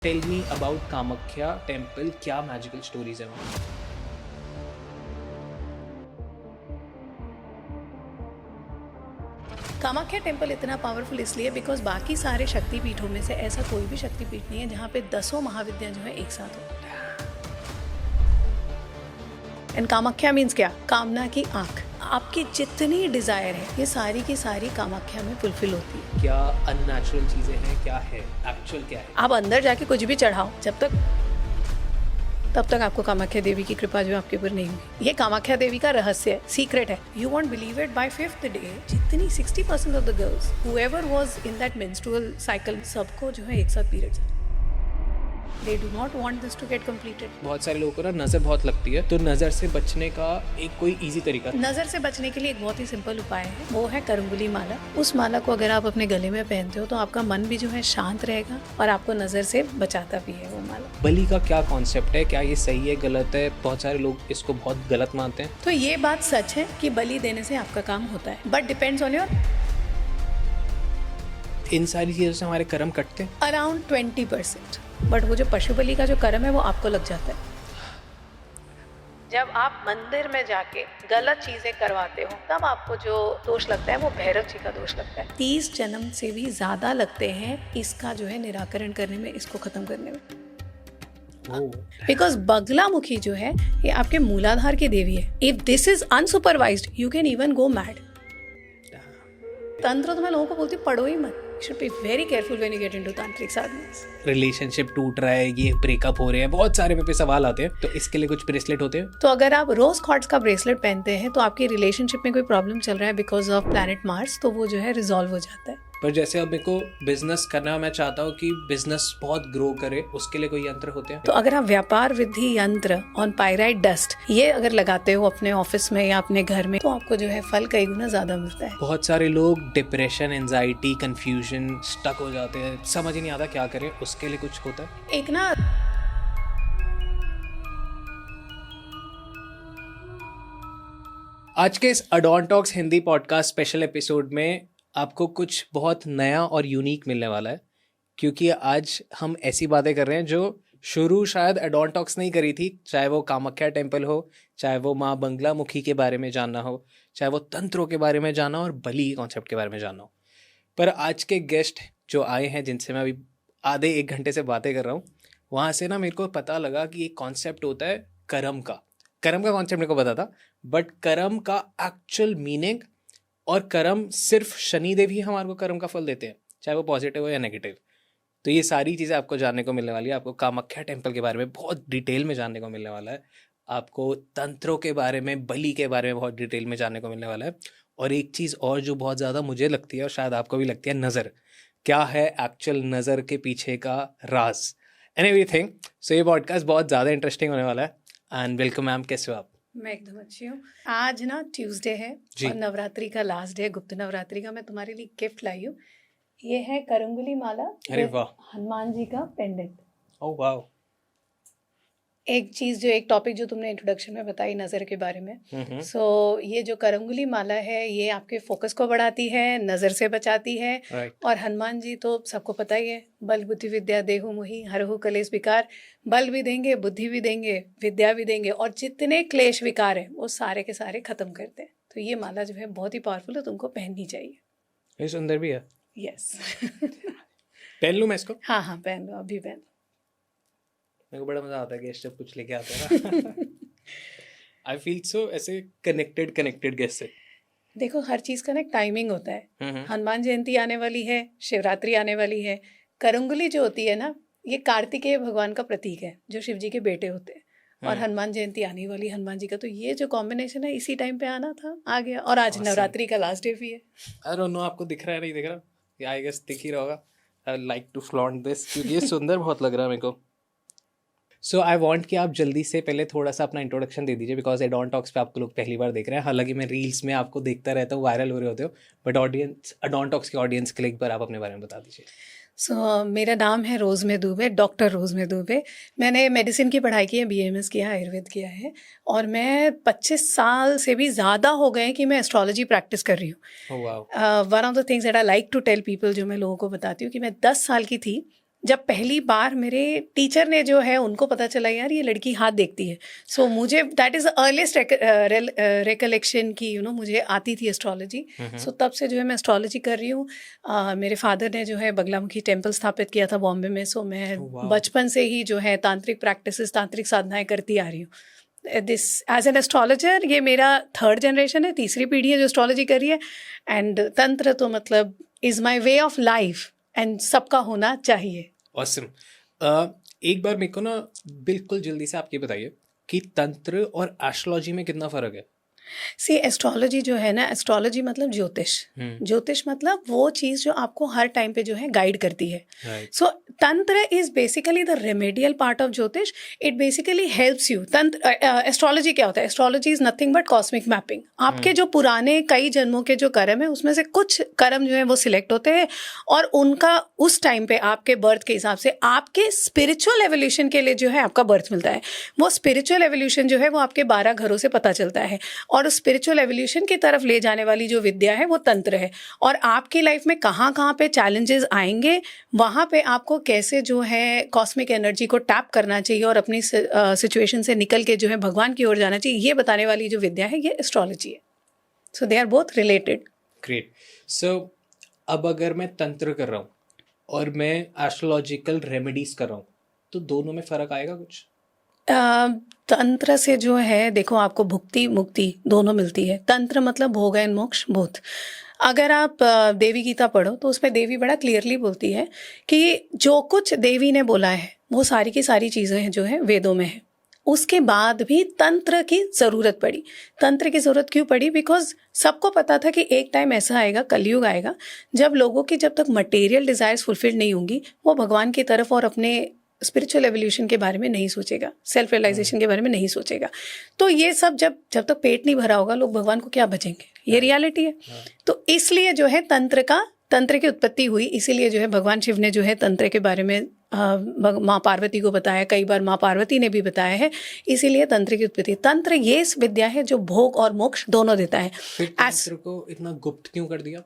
Tell me about Kamakhya temple, क्या magical stories है वहाँ? कामाख्या टेम्पल इतना पावरफुल इसलिए बिकॉज बाकी सारे शक्तिपीठों में से ऐसा कोई भी शक्तिपीठ नहीं है जहाँ पे 10 महाविद्या जो है एक साथ हो। एंड कामाख्या मीन्स क्या? कामना की आंख। आपकी जितनी डिजायर है ये सारी की सारी कामाख्या में फुलफिल होती है। क्या अननेचुरल चीज़ें हैं, क्या है एक्चुअल, क्या है? आप अंदर जाके कुछ भी चढ़ाओ, तब तक आपको कामाख्या देवी की कृपा जो आपके ऊपर नहीं हुई। ये कामाख्या देवी का रहस्य है, सीक्रेट है। You won't believe it, by 5th day जितनी 60% of the girls whoever was in that menstrual cycle, सबको जो है एक साथ periods. They do not want this to get completed. बहुत सारे लोगों को ना नज़र बहुत लगती है, तो नज़र से बचने का एक कोई इजी तरीका? नज़र से बचने के लिए एक बहुत ही सिंपल उपाय है, वो है करंगुली माला। उस माला को अगर आप अपने गले में पहनते हो तो आपका मन भी जो है शांत रहेगा और आपको नज़र से बचाता भी है वो माला। बलि का क्या कॉन्सेप्ट है, क्या ये सही है, गलत है? बहुत सारे लोग इसको बहुत गलत मानते हैं। तो ये बात सच है कि बलि देने से आपका काम होता है, बट डिपेंड्स ऑन योर। इन सारी चीज़ों से हमारे कर्म कटते हैं अराउंड 20%, बट वो जो पशु बलि का जो कर्म है वो आपको लग जाता है। जब आप मंदिर में जाके गलत चीजें करवाते हो तब आपको जो दोष लगता है वो भैरव जी का दोष लगता है। 30 जन्म से भी ज्यादा लगते हैं इसका जो है निराकरण करने में, इसको खत्म करने में। बिकॉज बगलामुखी जो है ये आपके मूलाधार की देवी है। If this is unsupervised you can even go mad. तंत्र तो मैं लोगों को बोलती हूँ पढ़ो ही मत। You should be very careful when you get into tantric sadhanas. Relationship टूट रहा है, ये ब्रेकअप हो रहे हैं, बहुत सारे पे सवाल आते हैं, तो इसके लिए कुछ ब्रेसलेट होते हैं? तो अगर आप रोज क्वार्ट्ज का ब्रेसलेट पहनते हैं तो आपकी रिलेशनशिप में कोई प्रॉब्लम चल रहा है बिकॉज ऑफ प्लैनेट मार्स, तो वो जो है रिजॉल्व हो जाता है। पर जैसे अब मेरे को बिजनेस करना है, मैं चाहता हूँ कि बिजनेस बहुत ग्रो करे, उसके लिए कोई यंत्र होते हैं? तो अगर आप व्यापार विधि यंत्र ऑन पायराइट डस्ट ये अगर लगाते हो अपने ऑफिस में या अपने घर में, तो आपको जो है फल कई गुना ज्यादा मिलता है। बहुत सारे लोग डिप्रेशन, एंजाइटी, कंफ्यूजन, स्टक हो जाते हैं, समझ ही नहीं आता क्या करें, उसके लिए कुछ होता है? एक ना आज के इस अडोंटॉक्स हिंदी पॉडकास्ट स्पेशल एपिसोड में आपको कुछ बहुत नया और यूनिक मिलने वाला है, क्योंकि आज हम ऐसी बातें कर रहे हैं जो शुरू शायद अडोंटॉक्स नहीं करी थी। चाहे वो कामाख्या टेम्पल हो, चाहे वो माँ बंगलामुखी के बारे में जानना हो, चाहे वो तंत्रों के बारे में जानना हो और बलि कॉन्सेप्ट के बारे में जानना हो। पर आज के गेस्ट जो आए हैं, जिनसे मैं अभी आधे 1 घंटे से बातें कर रहा हूँ, वहाँ से ना मेरे को पता लगा कि एक कॉन्सेप्ट होता है कर्म का कॉन्सेप्ट मेरे को पता था, बट कर्म का एक्चुअल मीनिंग, और कर्म सिर्फ शनिदेव ही हमारे को कर्म का फल देते हैं, चाहे वो पॉजिटिव हो या नेगेटिव। तो ये सारी चीज़ें आपको जानने को मिलने वाली है। आपको कामाख्या टेम्पल के बारे में बहुत डिटेल में जानने को मिलने वाला है, आपको तंत्रों के बारे में, बलि के बारे में बहुत डिटेल में जानने को मिलने वाला है। और एक चीज़ और जो बहुत ज़्यादा मुझे लगती है और शायद आपको भी लगती है, नज़र। क्या है एक्चुअल नज़र के पीछे का राज एंड एवरीथिंग। सो ये पॉडकास्ट बहुत ज़्यादा इंटरेस्टिंग होने वाला है। एंड वेलकम मैम, कैसे हो आप? मैं एकदम अच्छी हूँ। आज ना ट्यूसडे है और नवरात्रि का लास्ट डे, गुप्त नवरात्रि का। मैं तुम्हारे लिए गिफ्ट लाई हूँ, ये है करंगुली माला। अरे वाह! हनुमान जी का पेंडेंट। ओह वाह! एक चीज जो एक टॉपिक जो तुमने इंट्रोडक्शन में बताई नजर के बारे में, सो ये जो करंगुली माला है ये आपके फोकस को बढ़ाती है, नजर से बचाती है। और हनुमान जी तो सबको पता ही है, बल बुद्धि विद्या देहु मोहि हरहु कलेश विकार। बल भी देंगे, बुद्धि भी देंगे, विद्या भी देंगे, और जितने क्लेश विकार है वो सारे के सारे खत्म करते हैं। तो ये माला जो है बहुत ही पावरफुल है, तुमको पहननी चाहिए। ये सुंदर भी है। यस। पहन लूँ मैं इसको? हाँ हाँ, पहन लो, अभी पहन लो। मेरे को बड़ा मजा आता है गेस्ट जब कुछ लेके आते हैं ना। आई फील सो ऐसे कनेक्टेड गेस्ट से। देखो, हर चीज का ना एक टाइमिंग होता है। हनुमान जयंती आने वाली है, शिवरात्रि आने वाली है। करंगुली जो होती है ना, ये कार्तिकेय भगवान का प्रतीक है जो शिव जी के बेटे होते हैं। और हनुमान जयंती आने वाली हनुमान जी का, तो ये जो कॉम्बिनेशन है इसी टाइम पे आना था, आ गया। और आज नवरात्रि का लास्ट डे भी है। आई डोंट नो आपको दिख रहा है नहीं दिख रहा, आई गेस दिख ही रहा होगा। I like to flaunt this क्योंकि ये सुंदर बहुत लग रहा है मेरे को। सो आई वॉन्ट कि आप जल्दी से पहले थोड़ा सा अपना इंट्रोडक्शन दे दीजिए, बिकॉज अडोंटॉक्स पे आपको लोग पहली बार देख रहे हैं। हालांकि मैं रील्स में आपको देखता रहता हूँ, वायरल हो रहे होते हो, बट ऑडियंस, अडोंटॉक्स के ऑडियंस के लिए एक बार आप अपने बारे में बता दीजिए। मेरा नाम है रोज़ मेहदूबे, डॉक्टर रोज़ मेहदूबे। मैंने मेडिसिन की पढ़ाई की है, BAMS किया है, आयुर्वेद किया है। और मैं 25 साल से भी ज़्यादा हो गए कि मैं एस्ट्रोलॉजी प्रैक्टिस कर रही हूँ। One of the things that I like to tell people, जो मैं लोगों को बताती हूँ, कि मैं 10 साल की थी जब पहली बार मेरे टीचर ने जो है उनको पता चला यार ये लड़की हाथ देखती है, सो मुझे दैट इज़ अर्लीस्ट रिकलेक्शन की मुझे आती थी एस्ट्रोलॉजी। सो तब से जो है मैं एस्ट्रोलॉजी कर रही हूँ। मेरे फादर ने जो है बगलामुखी टेम्पल स्थापित किया था बॉम्बे में, सो मैं बचपन से ही जो है तांत्रिक प्रैक्टिसेस, तांत्रिक साधनाएं करती आ रही हूँ। दिस एज एन एस्ट्रोलॉजर ये मेरा 3rd जनरेशन है, तीसरी पीढ़ी है जो एस्ट्रोलॉजी कर रही है। एंड तंत्र तो मतलब is my way of life and सबका होना चाहिए। ऑसम। एक बार मेरे को ना बिल्कुल जल्दी से आप ये बताइए कि तंत्र और एस्ट्रोलॉजी में कितना फर्क है? सी एस्ट्रोलॉजी जो है ना, एस्ट्रोलॉजी मतलब ज्योतिष। ज्योतिष मतलब वो चीज़ जो आपको हर टाइम पे जो है गाइड करती है। So tantra is basically the remedial part of jyotish. It basically helps you. Tantra astrology क्या होता है? Astrology is nothing but cosmic mapping. आपके जो पुराने कई जन्मों के जो कर्म है उसमें से कुछ कर्म जो है वो सिलेक्ट होते हैं और उनका उस टाइम पे आपके बर्थ के हिसाब से आपके स्पिरिचुअल एवोल्यूशन के लिए जो है आपका बर्थ मिलता है। वो स्पिरिचुअल एवोल्यूशन जो है वो आपके 12 घरों से पता चलता है और उस स्पिरिचुअल एवोल्यूशन की तरफ ले जाने वाली जो विद्या है वो तंत्र है। और आपकी लाइफ में कहाँ कहाँ पे चैलेंजेस आएंगे, वहाँ पे आपको कैसे जो है कॉस्मिक एनर्जी को टैप करना चाहिए और अपनी सिचुएशन से निकल के जो है भगवान की ओर जाना चाहिए, ये बताने वाली जो विद्या है ये एस्ट्रोलॉजी है। So they are both related. Great. So अब अगर मैं तंत्र कर रहा हूँ और मैं एस्ट्रोलॉजिकल रेमेडीज कर रहा हूँ तो दोनों में फ़र्क आएगा कुछ? तंत्र से जो है देखो आपको भुक्ति मुक्ति दोनों मिलती है। तंत्र मतलब भोग एंड मोक्ष बोथ। अगर आप देवी गीता पढ़ो तो उसमें देवी बड़ा क्लियरली बोलती है कि जो कुछ देवी ने बोला है वो सारी की सारी चीज़ें जो है वेदों में है। उसके बाद भी तंत्र की ज़रूरत पड़ी। तंत्र की ज़रूरत क्यों पड़ी? बिकॉज सबको पता था कि एक टाइम ऐसा आएगा, कलयुग आएगा, जब लोगों की जब तक मटेरियल डिज़ायर्स फुलफिल नहीं होंगी वो भगवान की तरफ और अपने स्पिरिचुअल एवोल्यूशन के बारे में नहीं सोचेगा, सेल्फ रियलाइजेशन के बारे में नहीं सोचेगा। तो ये सब जब तक पेट नहीं भरा होगा लोग भगवान को क्या भजेंगे? ये रियलिटी है। तो इसलिए जो है तंत्र की उत्पत्ति हुई। इसीलिए जो है भगवान शिव ने जो है तंत्र के बारे में माँ पार्वती को बताया, कई बार माँ पार्वती ने भी बताया है। इसीलिए तंत्र की उत्पत्ति। तंत्र ये विद्या है जो भोग और मोक्ष दोनों देता है। फिर तंत्र को इतना गुप्त क्यों कर दिया?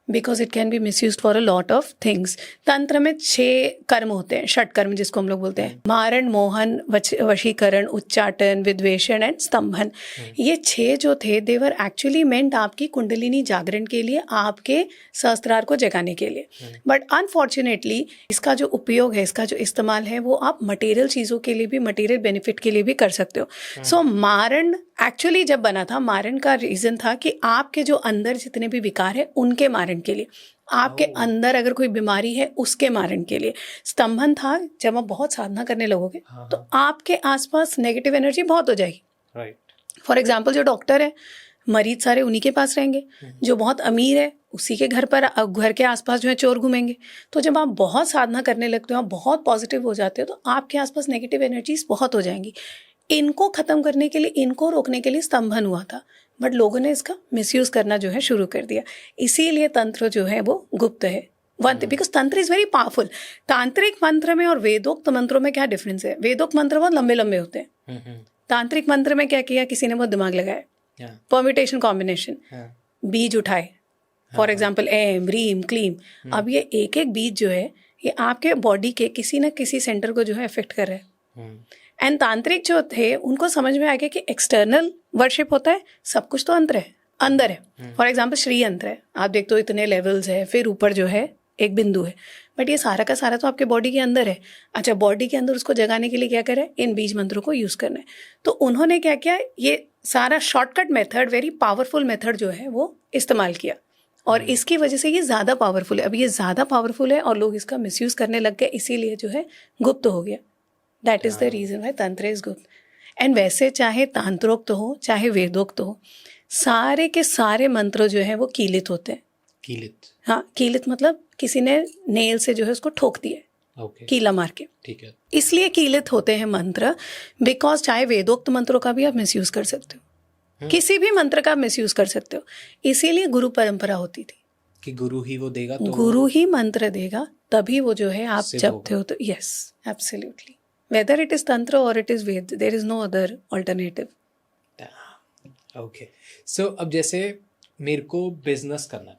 Because it can be misused for a lot of things. तंत्र में 6 कर्म होते हैं, षट कर्म जिसको हम लोग बोलते हैं। मारण, मोहन, वशीकरण, उच्चाटन, विद्वेषण एंड स्तंभन। ये 6 जो थे दे वर एक्चुअली मेंट आपकी कुंडलिनी जागरण के लिए, आपके सहस्त्रार को जगाने के लिए। बट अनफॉर्चुनेटली इसका जो उपयोग है, इसका जो इस्तेमाल है वो आप मटेरियल चीज़ों के लिए भी, मटेरियल बेनिफिट के लिए भी कर सकते हो। सो मारण एक्चुअली जब बना था, मारण का रीज़न था कि आपके जो अंदर जितने भी विकार है उनके मारण के लिए, आपके अंदर अगर कोई बीमारी है उसके मारण के लिए। स्तंभन था जब आप बहुत साधना करने लगोगे तो आपके आसपास नेगेटिव एनर्जी बहुत हो जाएगी। फॉर एग्जाम्पल जो डॉक्टर है, मरीज सारे उन्हीं के पास रहेंगे। जो बहुत अमीर है उसी के घर के आसपास जो है चोर घूमेंगे। तो जब आप बहुत साधना करने लगते हो, आप बहुत पॉजिटिव हो जाते हो, तो आपके आसपास नेगेटिव एनर्जीज बहुत हो जाएंगी। इनको ख़त्म करने के लिए, इनको रोकने के लिए स्तंभन हुआ था, बट लोगों ने इसका मिसयूज़ करना जो है शुरू कर दिया। इसीलिए तंत्र जो है वो गुप्त है। बिकॉज तंत्र इज़ वेरी पावरफुल। तांत्रिक मंत्र में और वेदोक्त मंत्रों में क्या डिफरेंस है? वेदोक्त मंत्र बहुत लंबे लंबे होते हैं। तांत्रिक मंत्र में क्या किया, किसी ने बहुत दिमाग लगाया, परम्यूटेशन कॉम्बिनेशन, बीज उठाए, फॉर एग्जाम्पल एम रीम क्लीम। अब ये एक एक बीज जो है ये आपके बॉडी के किसी न किसी सेंटर को जो है अफेक्ट कर रहा है। एंड तांत्रिक जो थे उनको समझ में आ गया कि एक्सटर्नल वर्शिप होता है, सब कुछ तो अंदर है। फॉर एग्जाम्पल श्री यंत्र है, आप देखते हो इतने लेवल्स है, फिर ऊपर जो है एक बिंदु है, बट ये सारा का सारा तो आपके बॉडी के अंदर है। अच्छा, बॉडी के अंदर उसको जगाने के लिए क्या करें? इन बीज मंत्रों को यूज़ करना है। तो उन्होंने क्या किया, ये सारा shortcut method, very powerful method जो है वो इस्तेमाल किया और इसकी वजह से ये ज़्यादा पावरफुल है। अब ये ज़्यादा पावरफुल है और लोग इसका मिसयूज़ करने लग गए, इसीलिए जो है गुप्त हो गया। That is the reason why तंत्र इज गुप्त। एंड वैसे चाहे तांत्रोक्त हो चाहे वेदोक्त हो, सारे के सारे मंत्र जो है वो कीलित होते हैं। कीलित? हाँ, कीलित मतलब किसी ने नेल से जो है उसको ठोक दिया, कीला मार के। ठीक है, इसलिए कीलित होते हैं मंत्र। बिकॉज चाहे वेदोक्त मंत्रों का भी आप मिसयूज कर सकते हो, किसी भी मंत्र का मिसयूज कर सकते हो। इसीलिए गुरु परंपरा होती थी कि गुरु ही वो देगा, तो गुरु ही मंत्र देगा, तभी वो जो है आप जपते हो। तो yes, absolutely, whether it is tantra or it is ved, there is no other alternative. Okay, so अब जैसे मेरे को बिजनेस करना है,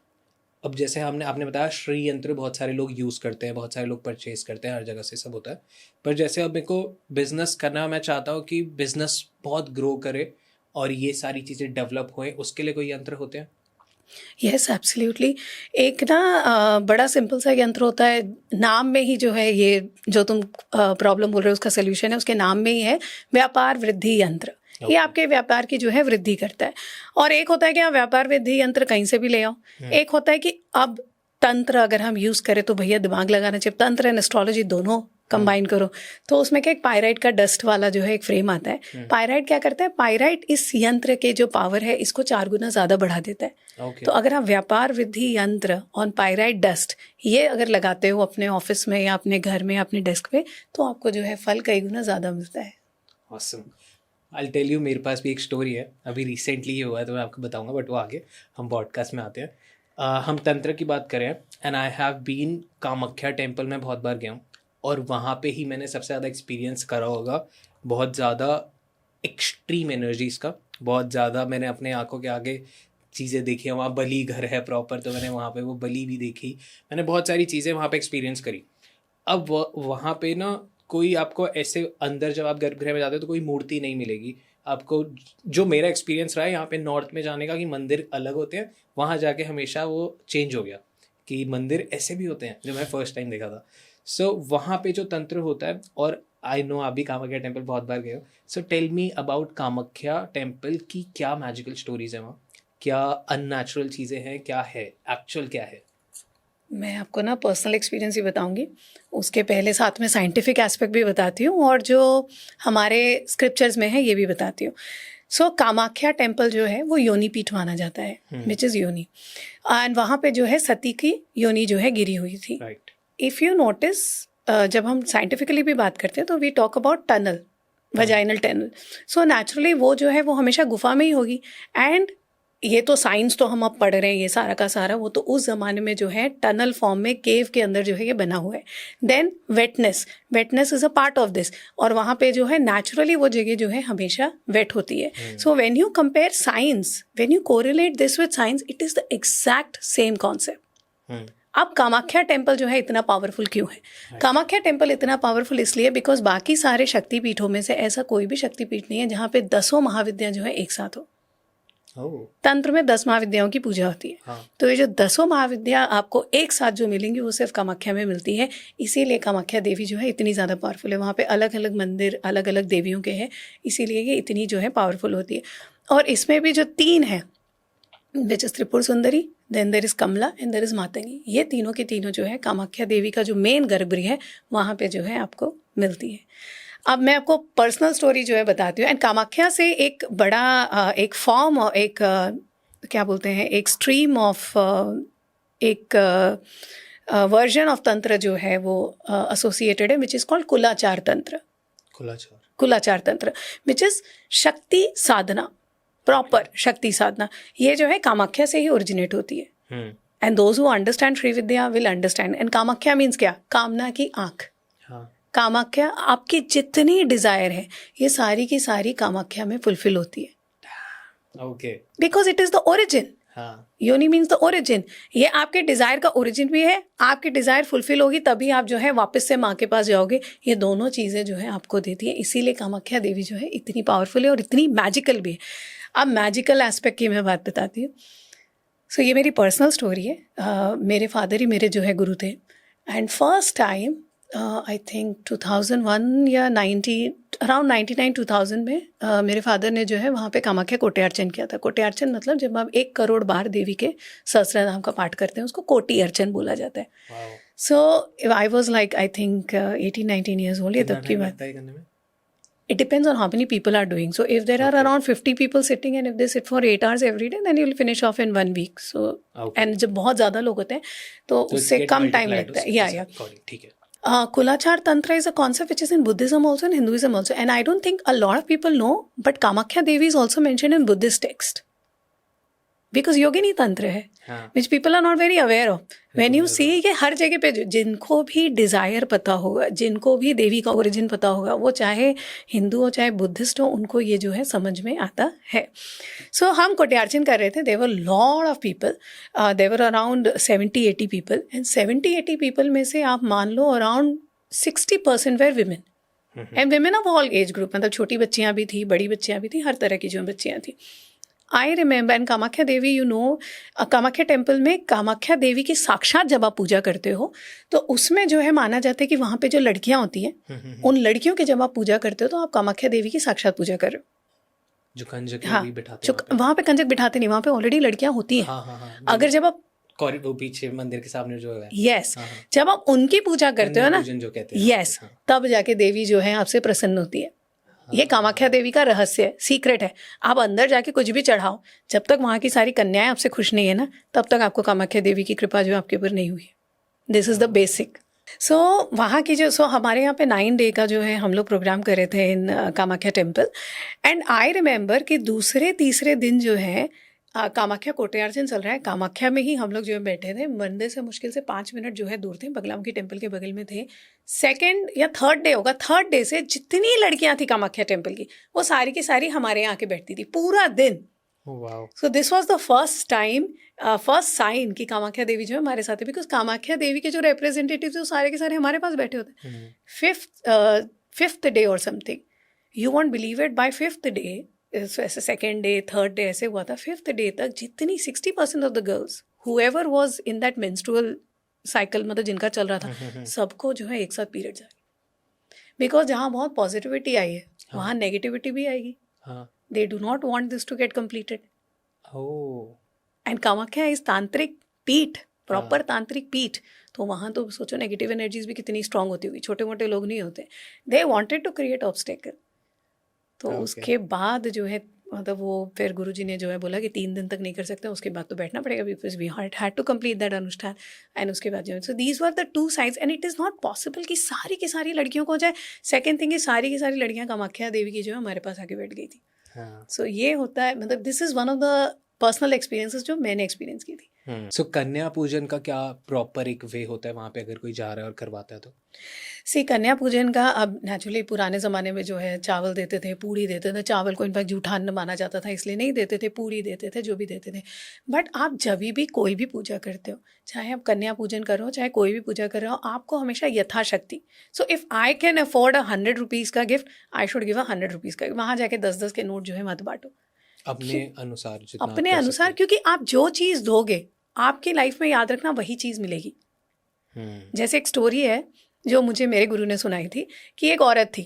अब जैसे आपने बताया श्री यंत्र बहुत सारे लोग यूज़ करते हैं, बहुत सारे लोग परचेज करते हैं, हर जगह से सब होता है, पर जैसे अब मेरे को बिजनेस करना है, मैं चाहता हूँ कि बिजनेस बहुत ग्रो करे और ये सारी चीज़ें डेवलप होएं, उसके लिए कोई यंत्र होते हैं? Yes absolutely. एक ना बड़ा सिंपल सा यंत्र होता है, नाम में ही जो है, ये जो तुम प्रॉब्लम बोल रहे हो उसका सोल्यूशन है, उसके नाम में ही है व्यापार वृद्धि यंत्र। ये आपके व्यापार की जो है वृद्धि करता है। और एक होता है कि आप व्यापार वृद्धि यंत्र कहीं से भी ले आओ। एक होता है कि अब तंत्र अगर हम यूज़ करें तो भैया दिमाग लगाना चाहिए, तंत्र एंड एस्ट्रोलॉजी दोनों कंबाइन करो। तो उसमें क्या, एक पायराइट का डस्ट वाला जो है एक फ्रेम आता है। पायराइट क्या करता है, पायराइट इस यंत्र के जो पावर है इसको 4 गुना ज़्यादा बढ़ा देता है। तो अगर आप व्यापार वृद्धि यंत्र ऑन पायराइट डस्ट ये अगर लगाते हो अपने ऑफिस में या अपने घर में या अपने डेस्क पे, तो आपको जो है फल कई गुना ज़्यादा मिलता है। ऑसम। आई टेल यू, मेरे पास भी एक स्टोरी है, अभी रिसेंटली ये हुआ है तो मैं आपको बताऊंगा, बट वो आगे हम पॉडकास्ट में आते हैं। हम तंत्र की बात करें, and I have been Kamakhya temple में बहुत बार गया हूँ, और वहाँ पे ही मैंने सबसे ज़्यादा एक्सपीरियंस करा होगा बहुत ज़्यादा एक्सट्रीम एनर्जीज़ का। बहुत ज़्यादा मैंने अपने आंखों के आगे चीज़ें देखी हैं। वहाँ बलि घर है प्रॉपर, तो मैंने वहाँ पे वो बलि भी देखी, मैंने बहुत सारी चीज़ें वहाँ पे एक्सपीरियंस करी। अब वहाँ पे ना कोई आपको ऐसे अंदर जब आप गर्भगृह में जाते हो तो कोई मूर्ति नहीं मिलेगी आपको। जो मेरा एक्सपीरियंस रहा है यहाँ पे नॉर्थ में जाने का कि मंदिर अलग होते हैं, वहाँ जाके हमेशा वो चेंज हो गया कि मंदिर ऐसे भी होते हैं, जो मैं फर्स्ट टाइम देखा था। सो वहाँ पे जो तंत्र होता है, और आई नो आप भी कामाख्या टेम्पल बहुत बार गए हो, so tell me about Kamakhya temple की क्या मैजिकल स्टोरीज हैं वहाँ, क्या अननेचुरल चीज़ें हैं, क्या है एक्चुअल, क्या है? मैं आपको ना पर्सनल एक्सपीरियंस ही बताऊंगी, उसके पहले साथ में साइंटिफिक एस्पेक्ट भी बताती हूँ, और जो हमारे स्क्रिप्चर्स में है ये भी बताती हूँ। सो कामाख्या टेम्पल जो है वो योनि पीठ माना जाता है, विच इज़ योनि, एंड वहाँ पे जो है सती की योनि जो है गिरी हुई थी। इफ़ यू नोटिस, जब हम साइंटिफिकली भी बात करते हैं तो we talk about tunnel, vaginal tunnel. So naturally वो जो है वो हमेशा गुफा में ही होगी। एंड ये तो साइंस तो हम अब पढ़ रहे हैं ये सारा का सारा, वो तो उस ज़माने में जो है टनल फॉर्म में केव के अंदर जो है ये बना हुआ है। Then wetness is a part of this, और वहाँ पे जो है नेचुरली वो जगह जो है हमेशा वेट होती है। So when you compare science, when you correlate this with science, it is the exact same concept. अब कामाख्या टेम्पल जो है इतना पावरफुल क्यों है? कामाख्या टेम्पल इतना पावरफुल इसलिए बिकॉज बाकी सारे शक्तिपीठों में से ऐसा कोई भी शक्तिपीठ नहीं है जहाँ पे 10 महाविद्या जो है एक साथ हो। तंत्र में 10 महाविद्याओं की पूजा होती है। हाँ। तो ये जो 10 महाविद्या आपको एक साथ जो मिलेंगी वो सिर्फ कामाख्या में मिलती है। इसीलिए कामाख्या देवी जो है इतनी ज़्यादा पावरफुल है। वहाँ पे अलग अलग मंदिर अलग अलग देवियों के हैं, इसीलिए ये इतनी जो है पावरफुल होती है। और इसमें भी जो 3 है, विच is Tripur Sundari, then there is Kamala and there is Matangi, ये तीनों के तीनों जो है कामाख्या देवी का जो मेन गर्भगृह है वहाँ पे जो है आपको मिलती है। अब मैं आपको पर्सनल स्टोरी जो है बताती हूँ। एंड कामाख्या से एक बड़ा एक फॉर्म और एक क्या बोलते हैं, एक स्ट्रीम ऑफ एक वर्जन ऑफ तंत्र जो है वो एसोसिएटेड है, विच इज़ कॉल्ड कुलाचार तंत्र। कुलाचार तंत्र विच इज़ शक्ति साधना, प्रॉपर शक्ति साधना। ये जो है कामाख्या से ही ओरिजिनेट होती है। And those who understand Shri Vidya will understand. And Kamakhya means क्या? कामना की आँख। कामाख्या, आपकी जितनी डिजायर है ये सारी की सारी कामाख्या में फुलफिल होती है। Okay, because it is the origin. योनि मीन्स द ओरिजिन। ये आपके डिजायर का ओरिजिन भी है। आपकी डिजायर फुलफिल होगी तभी आप जो है वापस से माँ के पास जाओगे। ये दोनों चीजें जो है आपको देती है। इसीलिए कामाख्या देवी जो है इतनी पावरफुल है और इतनी मैजिकल भी है। अब मैजिकल एस्पेक्ट की मैं बात बताती हूँ। सो ये मेरी पर्सनल स्टोरी है। मेरे फादर ही मेरे जो है गुरु थे। And first time I think 2001 या 90 अराउंड 99-2000 में मेरे फादर ने जो है वहाँ पे कामाख्या कोटि अर्चन किया था। कोटि अर्चन मतलब जब आप 1 करोड़ बार देवी के सहस्त्र नाम का पाठ करते हैं उसको कोटि अर्चन बोला जाता है। So I was like I think 18-19 years old. ये तब की बात। It depends on how many people are doing. So if there are around 50 people sitting and if they sit for 8 hours every day, then you'll finish off in 1 week. So and जब बहुत ज़्यादा लोग होते हैं तो उससे कम time लगता है। या ठीक है। Kulachar Tantra is a concept which is in Buddhism also and Hinduism also. And I don't think a lot of people know, but Kamakhya Devi is also mentioned in Buddhist text. Because yogini tantra है, which people are not very aware of. When you see ये हर जगह पे जिनको भी desire पता होगा, जिनको भी देवी का ओरिजिन पता होगा, वो चाहे हिंदू हो चाहे बुद्धिस्ट हो, उनको ये जो है समझ में आता है. सो हम कोट्यार्चन कर रहे थे. There were lot of people, there were around 70-80 पीपल, एंड 70-80 पीपल में से आप मान लो around 60% were women, and women of all age group. मतलब छोटी बच्चियाँ भी थी, बड़ी बच्चियाँ भी थी, हर तरह की जो बच्चियाँ थी. I remember and Kamakhya Devi, you know, Kamakhya temple में कामाख्या देवी की साक्षात जब आप पूजा करते हो तो उसमें जो है माना जाता है कि वहाँ पे जो लड़कियाँ होती हैं, उन लड़कियों की जब आप पूजा करते हो तो आप कामाख्या देवी की साक्षात पूजा कर रहे हो. जो कंजक हाँ, भी बिठाते जो वहाँ पे कंजक बिठाते नहीं, वहाँ पे ऑलरेडी लड़कियाँ होती हैं. अगर जब आप वो पीछे मंदिर के सामने जो है, यस, जब आप उनकी पूजा करते हो ना, जो कहते हैं, यस, तब जाके देवी जो है आपसे प्रसन्न होती है. ये कामाख्या देवी का रहस्य है, सीक्रेट है. आप अंदर जाके कुछ भी चढ़ाओ, जब तक वहाँ की सारी कन्याएं आपसे खुश नहीं है ना, तब तक आपको कामाख्या देवी की कृपा जो आपके ऊपर नहीं हुई है. This is the basic. So वहाँ की जो हमारे यहाँ पे 9 डे का जो है हम लोग प्रोग्राम कर रहे थे in Kamakhya temple. And I remember कि दूसरे तीसरे दिन जो है कामाख्या कोट्यार्चन चल रहा है. कामाख्या में ही हम लोग जो है बैठे थे, मंदिर से मुश्किल से 5 मिनट जो है दूर थे, बगलामुखी टेम्पल के बगल में थे. सेकेंड या थर्ड डे होगा, थर्ड डे से जितनी लड़कियां थी कामाख्या टेम्पल की, वो सारी की सारी हमारे यहाँ आके बैठती थी पूरा दिन. So this was the first time, first sign कि कामाख्या देवी जो है हमारे साथ है. बिकॉज कामाख्या देवी के जो रिप्रेजेंटेटिव थे वो सारे के सारे हमारे पास बैठे होते. फिफ्थ डे और something, you won't believe it, by fifth day, ऐसे सेकेंड डे थर्ड डे ऐसे हुआ था, फिफ्थ डे तक जितनी 60% of the girls whoever was in that menstrual cycle, मतलब जिनका चल रहा था, सबको जो है एक साथ पीरियड्स आ गए. बिकॉज जहाँ बहुत पॉजिटिविटी आई है, वहाँ नेगेटिविटी भी आएगी. They do not want this to get completed. And Kamakhya is तांत्रिक पीठ, प्रॉपर तांत्रिक पीठ. तो वहाँ तो सोचो नेगेटिव एनर्जीज भी कितनी स्ट्रांग होती होगी. छोटे मोटे लोग नहीं होते. They wanted to create obstacle. तो उसके बाद जो है, मतलब वो फिर गुरुजी ने जो है बोला कि 3 दिन तक नहीं कर सकते, उसके बाद तो बैठना पड़ेगा, because we had to complete that अनुष्ठान. एंड उसके बाद जो है, so these were the 2 sides. And it is not possible कि सारी की सारी लड़कियों को हो जाए. सेकेंड थिंग, सारी की सारी लड़कियाँ कामाख्या देवी की जो है हमारे पास आके बैठ गई थी. सो ये होता है, मतलब this is one of the personal experiences जो मैंने एक्सपीरियंस की थी. सो कन्या पूजन का क्या प्रॉपर एक वे होता है वहाँ पे, अगर कोई जा रहा है और करवाता है तो? सी कन्या पूजन का, अब नेचुरली पुराने ज़माने में जो है चावल देते थे, पूड़ी देते थे. चावल को इनफैक्ट जूठा अन्न माना जाता था, इसलिए नहीं देते थे. पूड़ी देते थे, जो भी देते थे. बट आप जब भी कोई भी पूजा करते हो, चाहे आप कन्या पूजन कर रहे हो, चाहे कोई भी पूजा कर रहे हो, आपको हमेशा यथाशक्ति. So if I can afford 100 rupees का gift, I should give 100 rupees का. वहाँ जाके 10-10 के नोट जो है मत बांटो. अपने अनुसार, अपने अनुसार, क्योंकि आप जो चीज़ दोगे आपकी लाइफ में, याद रखना, वही चीज़ मिलेगी. जैसे एक स्टोरी है जो मुझे मेरे गुरु ने सुनाई थी, कि एक औरत थी,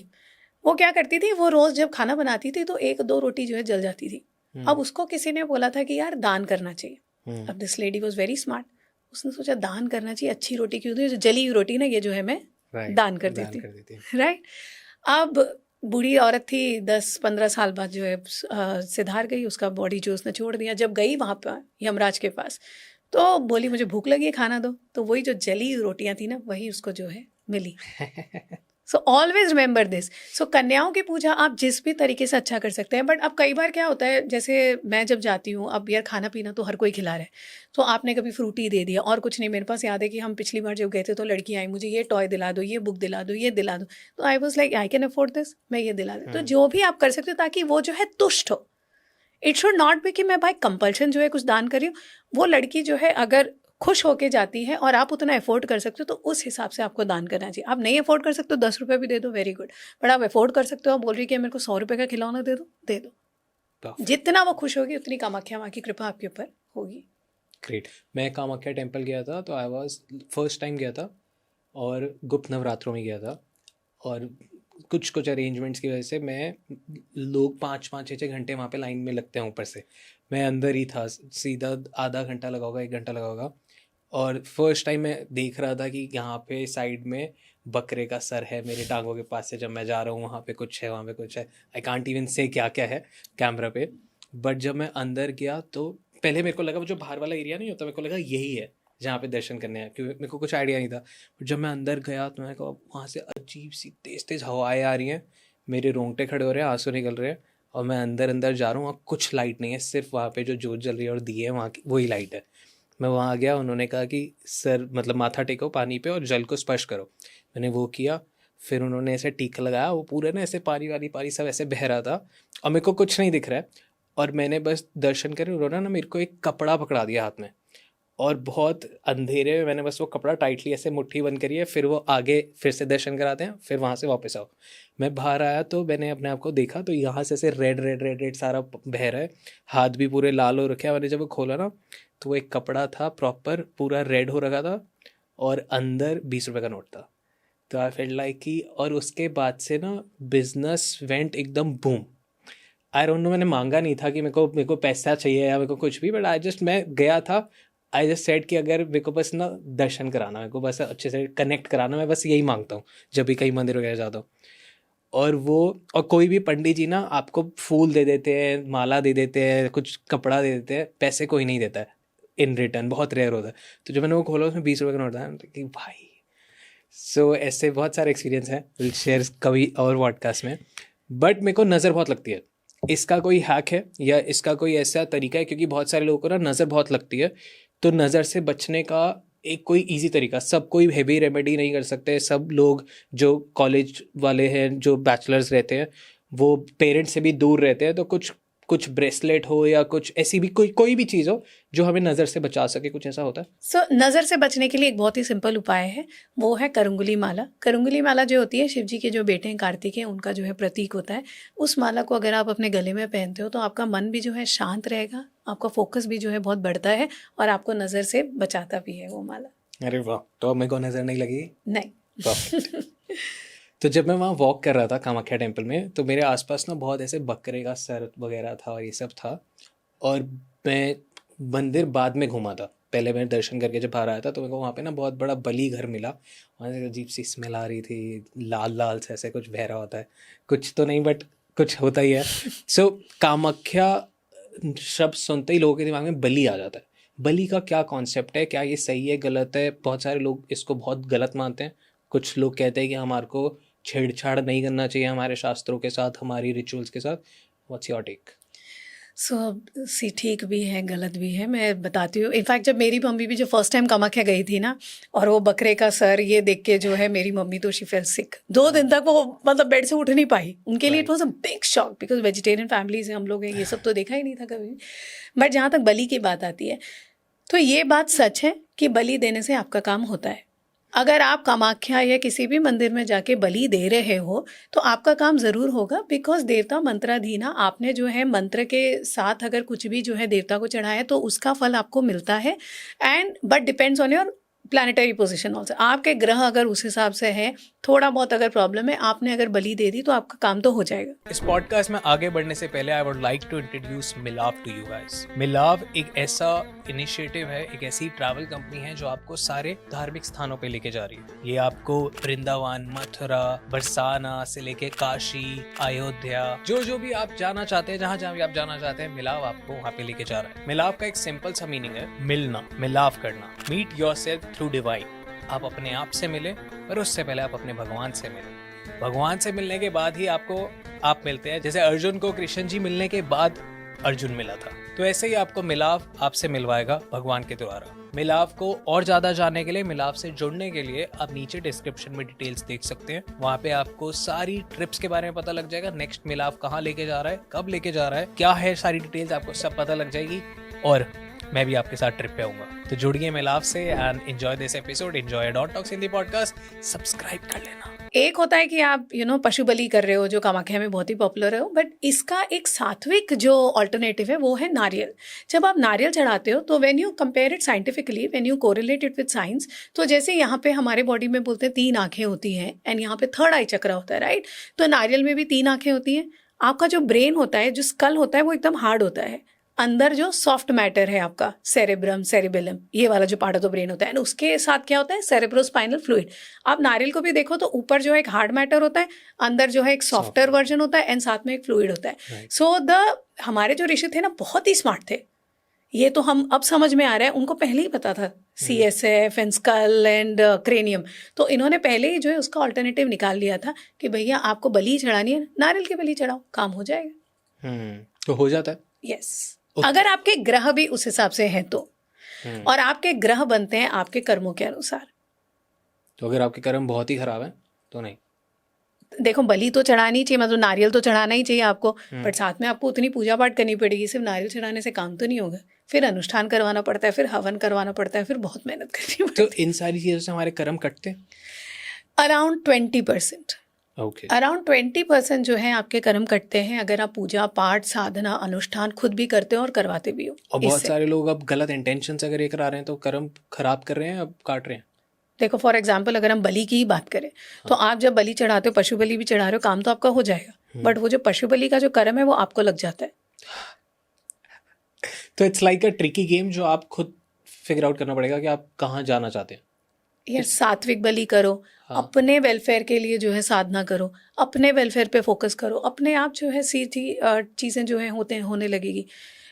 वो क्या करती थी, वो रोज़ जब खाना बनाती थी तो 1-2 रोटी जो है जल जाती थी. अब उसको किसी ने बोला था कि यार दान करना चाहिए. अब this lady was very smart. उसने सोचा दान करना चाहिए, अच्छी रोटी क्यों दूँ, जो जली हुई रोटी ना, ये जो है मैं दान कर देती. राइट. अब बूढ़ी औरत थी, 10-15 साल बाद जो है सिधार गई, उसका बॉडी जो उसने छोड़ दिया. जब गई वहाँ पर यमराज के पास, तो बोली मुझे भूख लगी है, खाना दो. तो वही जो जली रोटियां थी ना, वही उसको जो है मिली. So always remember this. So कन्याओं की पूजा आप जिस भी तरीके से अच्छा कर सकते हैं. बट अब कई बार क्या होता है, जैसे मैं जब जाती हूँ, अब यार खाना पीना तो हर कोई खिला रहा है, तो आपने कभी फ्रूटी दे दिया और कुछ नहीं. मेरे पास याद है कि हम पिछली बार जब गए थे तो लड़की आई, मुझे ये टॉय दिला दो, ये बुक दिला दो, ये दिला दो. तो आई was like I can afford this, मैं ये दिला दूँ. तो जो भी आप कर सकते हो ताकि वो जो है तुष्ट हो. इट शुड नॉट बी कि मैं बाय कंपल्शन जो है कुछ दान कर रही हूँ. वो लड़की जो है अगर खुश होके जाती है और आप उतना अफोर्ड कर सकते हो तो उस हिसाब से आपको दान करना चाहिए. आप नहीं अफोर्ड कर सकते हो, 10 रुपये भी दे दो, वेरी गुड. बट आप अफोर्ड कर सकते हो, आप बोल रही कि मेरे को 100 रुपये का खिलौना दे दो, दे दो. जितना वो खुश होगी उतनी कामाख्या माँ की कृपा आपके ऊपर होगी. ग्रेट. मैं कामाख्या टेम्पल गया था, तो आई वॉज फर्स्ट टाइम गया था और गुप्त नवरात्रों में गया था. और कुछ अरेंजमेंट्स की वजह से मैं, लोग 5-5-6 घंटे वहाँ पे लाइन में लगते हैं ऊपर से, मैं अंदर ही था. सीधा आधा घंटा लगा होगा, 1 घंटा लगा होगा. और फर्स्ट टाइम मैं देख रहा था कि यहाँ पे साइड में बकरे का सर है मेरे टांगों के पास से. जब मैं जा रहा हूँ वहाँ पे कुछ है, वहाँ पे कुछ है. आई कांट इवन से क्या क्या है कैमरा पे. बट जब मैं अंदर गया तो पहले मेरे को लगा वो जो बाहर वाला एरिया नहीं होता, मेरे को लगा यही है जहाँ पे दर्शन करने हैं, क्योंकि मेरे को कुछ आइडिया नहीं था. बट जब मैं अंदर गया तो मैं कहा वहाँ से अजीब सी तेज़ तेज़ हवाएं आ रही हैं, मेरे रोंगटे खड़े हो रहे हैं, आंसू निकल रहे हैं. और मैं अंदर अंदर जा रहा हूँ, वहाँ कुछ लाइट नहीं है, सिर्फ वहाँ पे जो जोत जल रही है और दिए है वहाँ की वही लाइट है। मैं वहाँ गया, उन्होंने कहा कि सर मतलब माथा टेको पानी पे और जल को स्पर्श करो। मैंने वो किया, फिर उन्होंने ऐसे टीका लगाया, वो पूरे ना ऐसे पानी वाली पानी सब ऐसे बह रहा था और मेरे को कुछ नहीं दिख रहा है, और मैंने बस दर्शन करे। उन्होंने ना मेरे को एक कपड़ा पकड़ा दिया हाथ में, और बहुत अंधेरे में मैंने बस वो कपड़ा टाइटली ऐसे मुट्ठी बंद करी है, फिर वो आगे फिर से दर्शन कराते हैं, फिर वहाँ से वापस आओ। मैं बाहर आया तो मैंने अपने आप को देखा तो यहाँ से ऐसे रेड रेड रेड रेड सारा बह रहा है, हाथ भी पूरे लाल हो रखे हैं। मैंने जब वो खोला ना तो वो एक कपड़ा था प्रॉपर पूरा रेड हो रखा था और अंदर 20 रुपये का नोट था। तो आई फेल्ट लाइक कि, और उसके बाद से ना बिजनेस वेंट एकदम बूम। आई डोंट नो, मैंने मांगा नहीं था कि मेरे को पैसा चाहिए या मेरे को कुछ भी, बट मैं गया था। आई जस्ट सेड कि अगर मेरे को बस ना दर्शन कराना, मेरे को बस अच्छे से कनेक्ट कराना, मैं बस यही मांगता हूँ जब भी कहीं मंदिर वगैरह जाता हूँ। और कोई भी पंडित जी ना आपको फूल दे देते हैं, माला दे देते हैं, कुछ कपड़ा दे देते हैं, पैसे कोई नहीं देता है इन रिटर्न, बहुत रेयर होता है। तो जब मैंने वो खोला उसमें 20 रुपये का नोट था कि भाई। सो ऐसे बहुत सारे एक्सपीरियंस हैं, विल शेयर कभी और पॉडकास्ट में। बट मेरे को नज़र बहुत लगती है, इसका कोई हैक है या इसका कोई ऐसा तरीका है? क्योंकि बहुत सारे लोगों को ना नज़र बहुत लगती है, तो नज़र से बचने का एक कोई इजी तरीका, सब कोई हैवी रेमेडी नहीं कर सकते। सब लोग जो कॉलेज वाले हैं, जो बैचलर्स रहते हैं, वो पेरेंट्स से भी दूर रहते हैं, तो कुछ ब्रेसलेट हो या कुछ ऐसी भी कोई भी चीज़ हो जो हमें नज़र से बचा सके, कुछ ऐसा होता है? सो नज़र से बचने के लिए एक बहुत ही सिंपल उपाय है, वो है करंगुली माला। करंगुली माला जो होती है शिव जी के जो बेटे हैं कार्तिक हैं, उनका जो है प्रतीक होता है। उस माला को अगर आप अपने गले में पहनते हो तो आपका मन भी जो है शांत रहेगा, आपका फोकस भी जो है बहुत बढ़ता है और आपको नज़र से बचाता भी है वो माला। अरे वाह, तो अब मेरे को नज़र नहीं लगी? नहीं। तो जब मैं वहाँ वॉक कर रहा था कामाख्या टेम्पल में, तो मेरे आसपास ना बहुत ऐसे बकरे का सर वगैरह था और ये सब था, और मैं मंदिर बाद में घूमा था। पहले मैं दर्शन करके जब बाहर आया था तो मेरे को वहाँ पे ना बहुत बड़ा बलि घर मिला। वहाँ से अजीब सी स्मेल आ रही थी, लाल लाल से ऐसे कुछ बह रहा होता है, कुछ तो नहीं बट कुछ होता ही है। सो कामाख्या शब्द सुनते ही लोगों के दिमाग में बलि आ जाता है। बलि का क्या कॉन्सेप्ट है, क्या ये सही है गलत है? बहुत सारे लोग इसको बहुत गलत मानते हैं। कुछ लोग कहते हैं कि हमारे को छेड़छाड़ नहीं करना चाहिए हमारे शास्त्रों के साथ, हमारी रिचुअल्स के साथ। What's your take? सी ठीक भी है गलत भी है, मैं बताती हूँ। इनफैक्ट जब मेरी मम्मी भी जो फर्स्ट टाइम कामाख्या गई थी ना, और वो बकरे का सर ये देख के जो है मेरी मम्मी तो शी फेल सिक। 2 दिन तक वो मतलब बेड से उठ नहीं पाई। उनके लिए it was a big shock, because vegetarian family से हम लोग हैं, ये सब तो देखा ही नहीं था कभी। बट जहाँ तक बलि की बात आती है तो ये बात सच है कि बलि देने से आपका काम होता है। अगर आप कामाख्या या किसी भी मंदिर में जाके बलि दे रहे हो तो आपका काम ज़रूर होगा, बिकॉज देवता मंत्राधीना। आपने जो है मंत्र के साथ अगर कुछ भी जो है देवता को चढ़ाया तो उसका फल आपको मिलता है। And but depends on your planetary position also. आपके ग्रह अगर उस हिसाब से है, थोड़ा बहुत अगर प्रॉब्लम है, आपने अगर बलि दे दी तो आपका काम तो हो जाएगा। इस पॉडकास्ट में आगे बढ़ने से पहले I would like to introduce Milav to you guys. Milav एक ऐसा इनिशिएटिव है, एक ऐसी ट्रैवल कंपनी है जो आपको सारे धार्मिक स्थानों पे लेके जा रही है। ये आपको वृंदावन, मथुरा, बरसाना से लेके काशी, अयोध्या, जो भी आप जाना चाहते हैं, जहाँ भी आप जाना चाहते हैं, मिलाव आपको वहाँ पे लेके जा रहा है। मिलाव का एक सिंपल सा मीनिंग है मिलना, मिलाव करना। Meet yourself through divine. आप अपने आप से मिले, पर उससे पहले आप अपने भगवान से मिले। भगवान से मिलने के बाद ही आपको आप मिलते हैं। जैसे अर्जुन को कृष्ण जी मिलने के बाद अर्जुन मिला था, तो ऐसे ही आपको मिलाव आपसे मिलवाएगा भगवान के द्वारा। मिलाव को और ज्यादा जानने के लिए, मिलाव से जुड़ने के लिए आप नीचे डिस्क्रिप्शन में डिटेल्स देख सकते हैं। वहाँ पे आपको सारी ट्रिप्स के बारे में पता लग जाएगा। नेक्स्ट मिलाव कहाँ लेके जा रहा है, कब लेके जा रहा है, क्या है, सारी डिटेल्स आपको सब पता लग जाएगी। और मैं भी आपके साथ ट्रिप पे आऊंगा। तो जुड़िए मिलाव से and enjoy this episode, enjoy एडॉन्ट टॉक्स हिंदी पॉडकास्ट। सब्सक्राइब कर लेना। एक होता है कि आप पशु बलि कर रहे हो, जो कामाख्या में बहुत ही पॉपुलर है, बट इसका एक सात्विक जो ऑल्टरनेटिव है वो है नारियल। जब आप नारियल चढ़ाते हो तो when you compare it scientifically, when you correlate it with science, तो जैसे यहाँ पे हमारे बॉडी में बोलते हैं 3 आंखें होती हैं एंड यहाँ पे 3rd आई चक्र होता है, राइट? तो नारियल में भी 3 आंखें होती हैं। आपका जो ब्रेन होता है, जो स्कल होता है, वो एकदम हार्ड होता है। अंदर जो सॉफ्ट मैटर है आपका, सेरेब्रम, सेरिबेलम, ये वाला जो पार्ट ऑफ द ब्रेन होता है, एंड उसके साथ क्या होता है, सेरेब्रोस्पाइनल फ्लूइड। आप नारियल को भी देखो तो ऊपर जो है एक हार्ड मैटर होता है, अंदर जो है एक सॉफ्टर वर्जन होता है, एंड साथ में एक फ्लूइड होता है। सो हमारे जो ऋषि थे ना, बहुत ही स्मार्ट थे। ये तो हम अब समझ में आ रहा है, उनको पहले ही पता था CSF and skull and cranium. तो इन्होंने पहले ही जो है उसका ऑल्टरनेटिव निकाल लिया था कि भैया आपको बलि चढ़ानी है, नारियल की बलि चढ़ाओ, काम हो जाएगा। तो हो जाता है। यस, अगर आपके ग्रह भी उस हिसाब से हैं तो, और आपके ग्रह बनते हैं आपके कर्मों के अनुसार। तो अगर आपके कर्म बहुत ही खराब है तो नहीं। देखो, बलि तो चढ़ानी चाहिए, मतलब नारियल तो चढ़ाना ही चाहिए आपको, बट साथ में आपको उतनी पूजा पाठ करनी पड़ेगी। सिर्फ नारियल चढ़ाने से काम तो नहीं होगा, फिर अनुष्ठान करवाना पड़ता है, फिर हवन करवाना पड़ता है, फिर बहुत मेहनत करनी पड़ती है। तो इन सारी चीज़ों से हमारे कर्म कटते हैं? अराउंड 20%। ओके। अराउंड 20% जो है आपके कर्म कटते हैं, अगर आप पूजा पाठ साधना अनुष्ठान खुद भी करते हो और करवाते भी हो। और बहुत सारे लोग अब गलत इंटेंशन से अगर ये करा रहे हैं तो कर्म खराब कर रहे हैं, अब काट रहे हैं। देखो, फॉर एग्जाम्पल अगर हम बलि की ही बात करें, तो आप जब बलि चढ़ाते हो, पशु बलि भी चढ़ा रहे हो, काम तो आपका हो जाएगा, बट वो जो पशु बलि का जो कर्म है वो आपको लग जाता है। तो it's like a tricky game जो आप खुद फिगर आउट करना पड़ेगा कि आप कहाँ जाना चाहते हैं। ये सात्विक बलि करो, अपने वेलफेयर के लिए जो है साधना करो, अपने वेलफेयर पे फोकस करो, अपने आप जो है सीधी चीज़ें जो है होने लगेगी।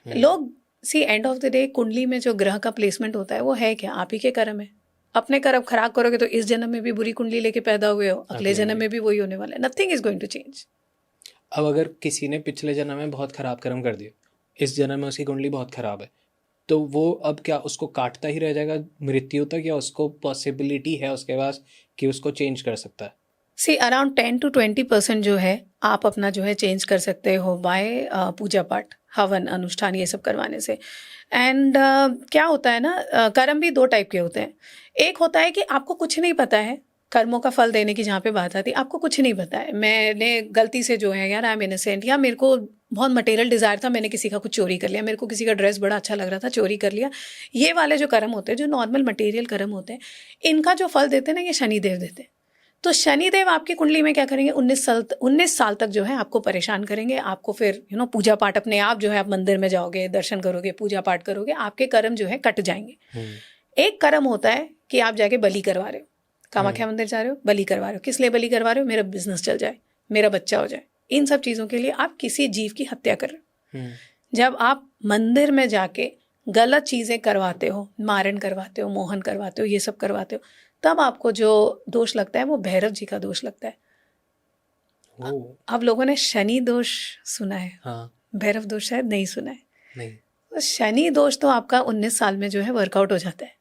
लोग सी एंड ऑफ द डे कुंडली में जो ग्रह का प्लेसमेंट होता है वो है क्या? आप ही के कर्म है। अपने कर्म खराब करोगे तो इस जन्म में भी बुरी कुंडली लेके पैदा हुए हो, अगले जन्म में भी वही होने वाला है। Nothing is going to change. अब अगर किसी ने पिछले जन्म में बहुत खराब कर्म कर दिए, इस जन्म में उसकी कुंडली बहुत खराब है, तो वो अब क्या उसको काटता ही रह जाएगा मृत्यु तक, या उसको पॉसिबिलिटी है उसके पास कि उसको चेंज कर सकता है? सी अराउंड 10 to 20% जो है आप अपना जो है चेंज कर सकते हो बाय पूजा पाठ हवन अनुष्ठान ये सब करवाने से। एंड क्या होता है ना, कर्म भी दो टाइप के होते हैं। एक होता है कि आपको कुछ नहीं पता है, कर्मों का फल देने की जहाँ पे बात आती है, आपको कुछ नहीं पता है, मैंने गलती से जो है यार आई एम इनोसेंट, या मेरे को बहुत मटेरियल डिज़ायर था, मैंने किसी का कुछ चोरी कर लिया, मेरे को किसी का ड्रेस बड़ा अच्छा लग रहा था, चोरी कर लिया। ये वाले जो कर्म होते हैं, जो नॉर्मल मटेरियल कर्म होते हैं, इनका जो फल देते हैं ना, ये शनिदेव देते हैं। तो शनिदेव आपकी कुंडली में क्या करेंगे, 19 साल तक जो है आपको परेशान करेंगे। आपको फिर पूजा पाठ अपने आप जो है आप मंदिर में जाओगे, दर्शन करोगे, पूजा पाठ करोगे, आपके कर्म जो है कट जाएंगे। एक कर्म होता है कि आप जाके बलि करवा रहे हो, कामाख्या मंदिर जा रहे हो, बलि करवा रहे हो। किस लिए बलि करवा रहे हो? मेरा बिजनेस चल जाए, मेरा बच्चा हो जाए, इन सब चीज़ों के लिए आप किसी जीव की हत्या कर रहे हो। जब आप मंदिर में जाके गलत चीज़ें करवाते हो, मारण करवाते हो, मोहन करवाते हो, ये सब करवाते हो, तब आपको जो दोष लगता है वो भैरव जी का दोष लगता है। आप लोगों ने शनि दोष सुना है? हाँ। भैरव दोष शायद नहीं सुना है। नहीं। तो शनि दोष तो आपका 19 साल में जो है वर्कआउट हो जाता है।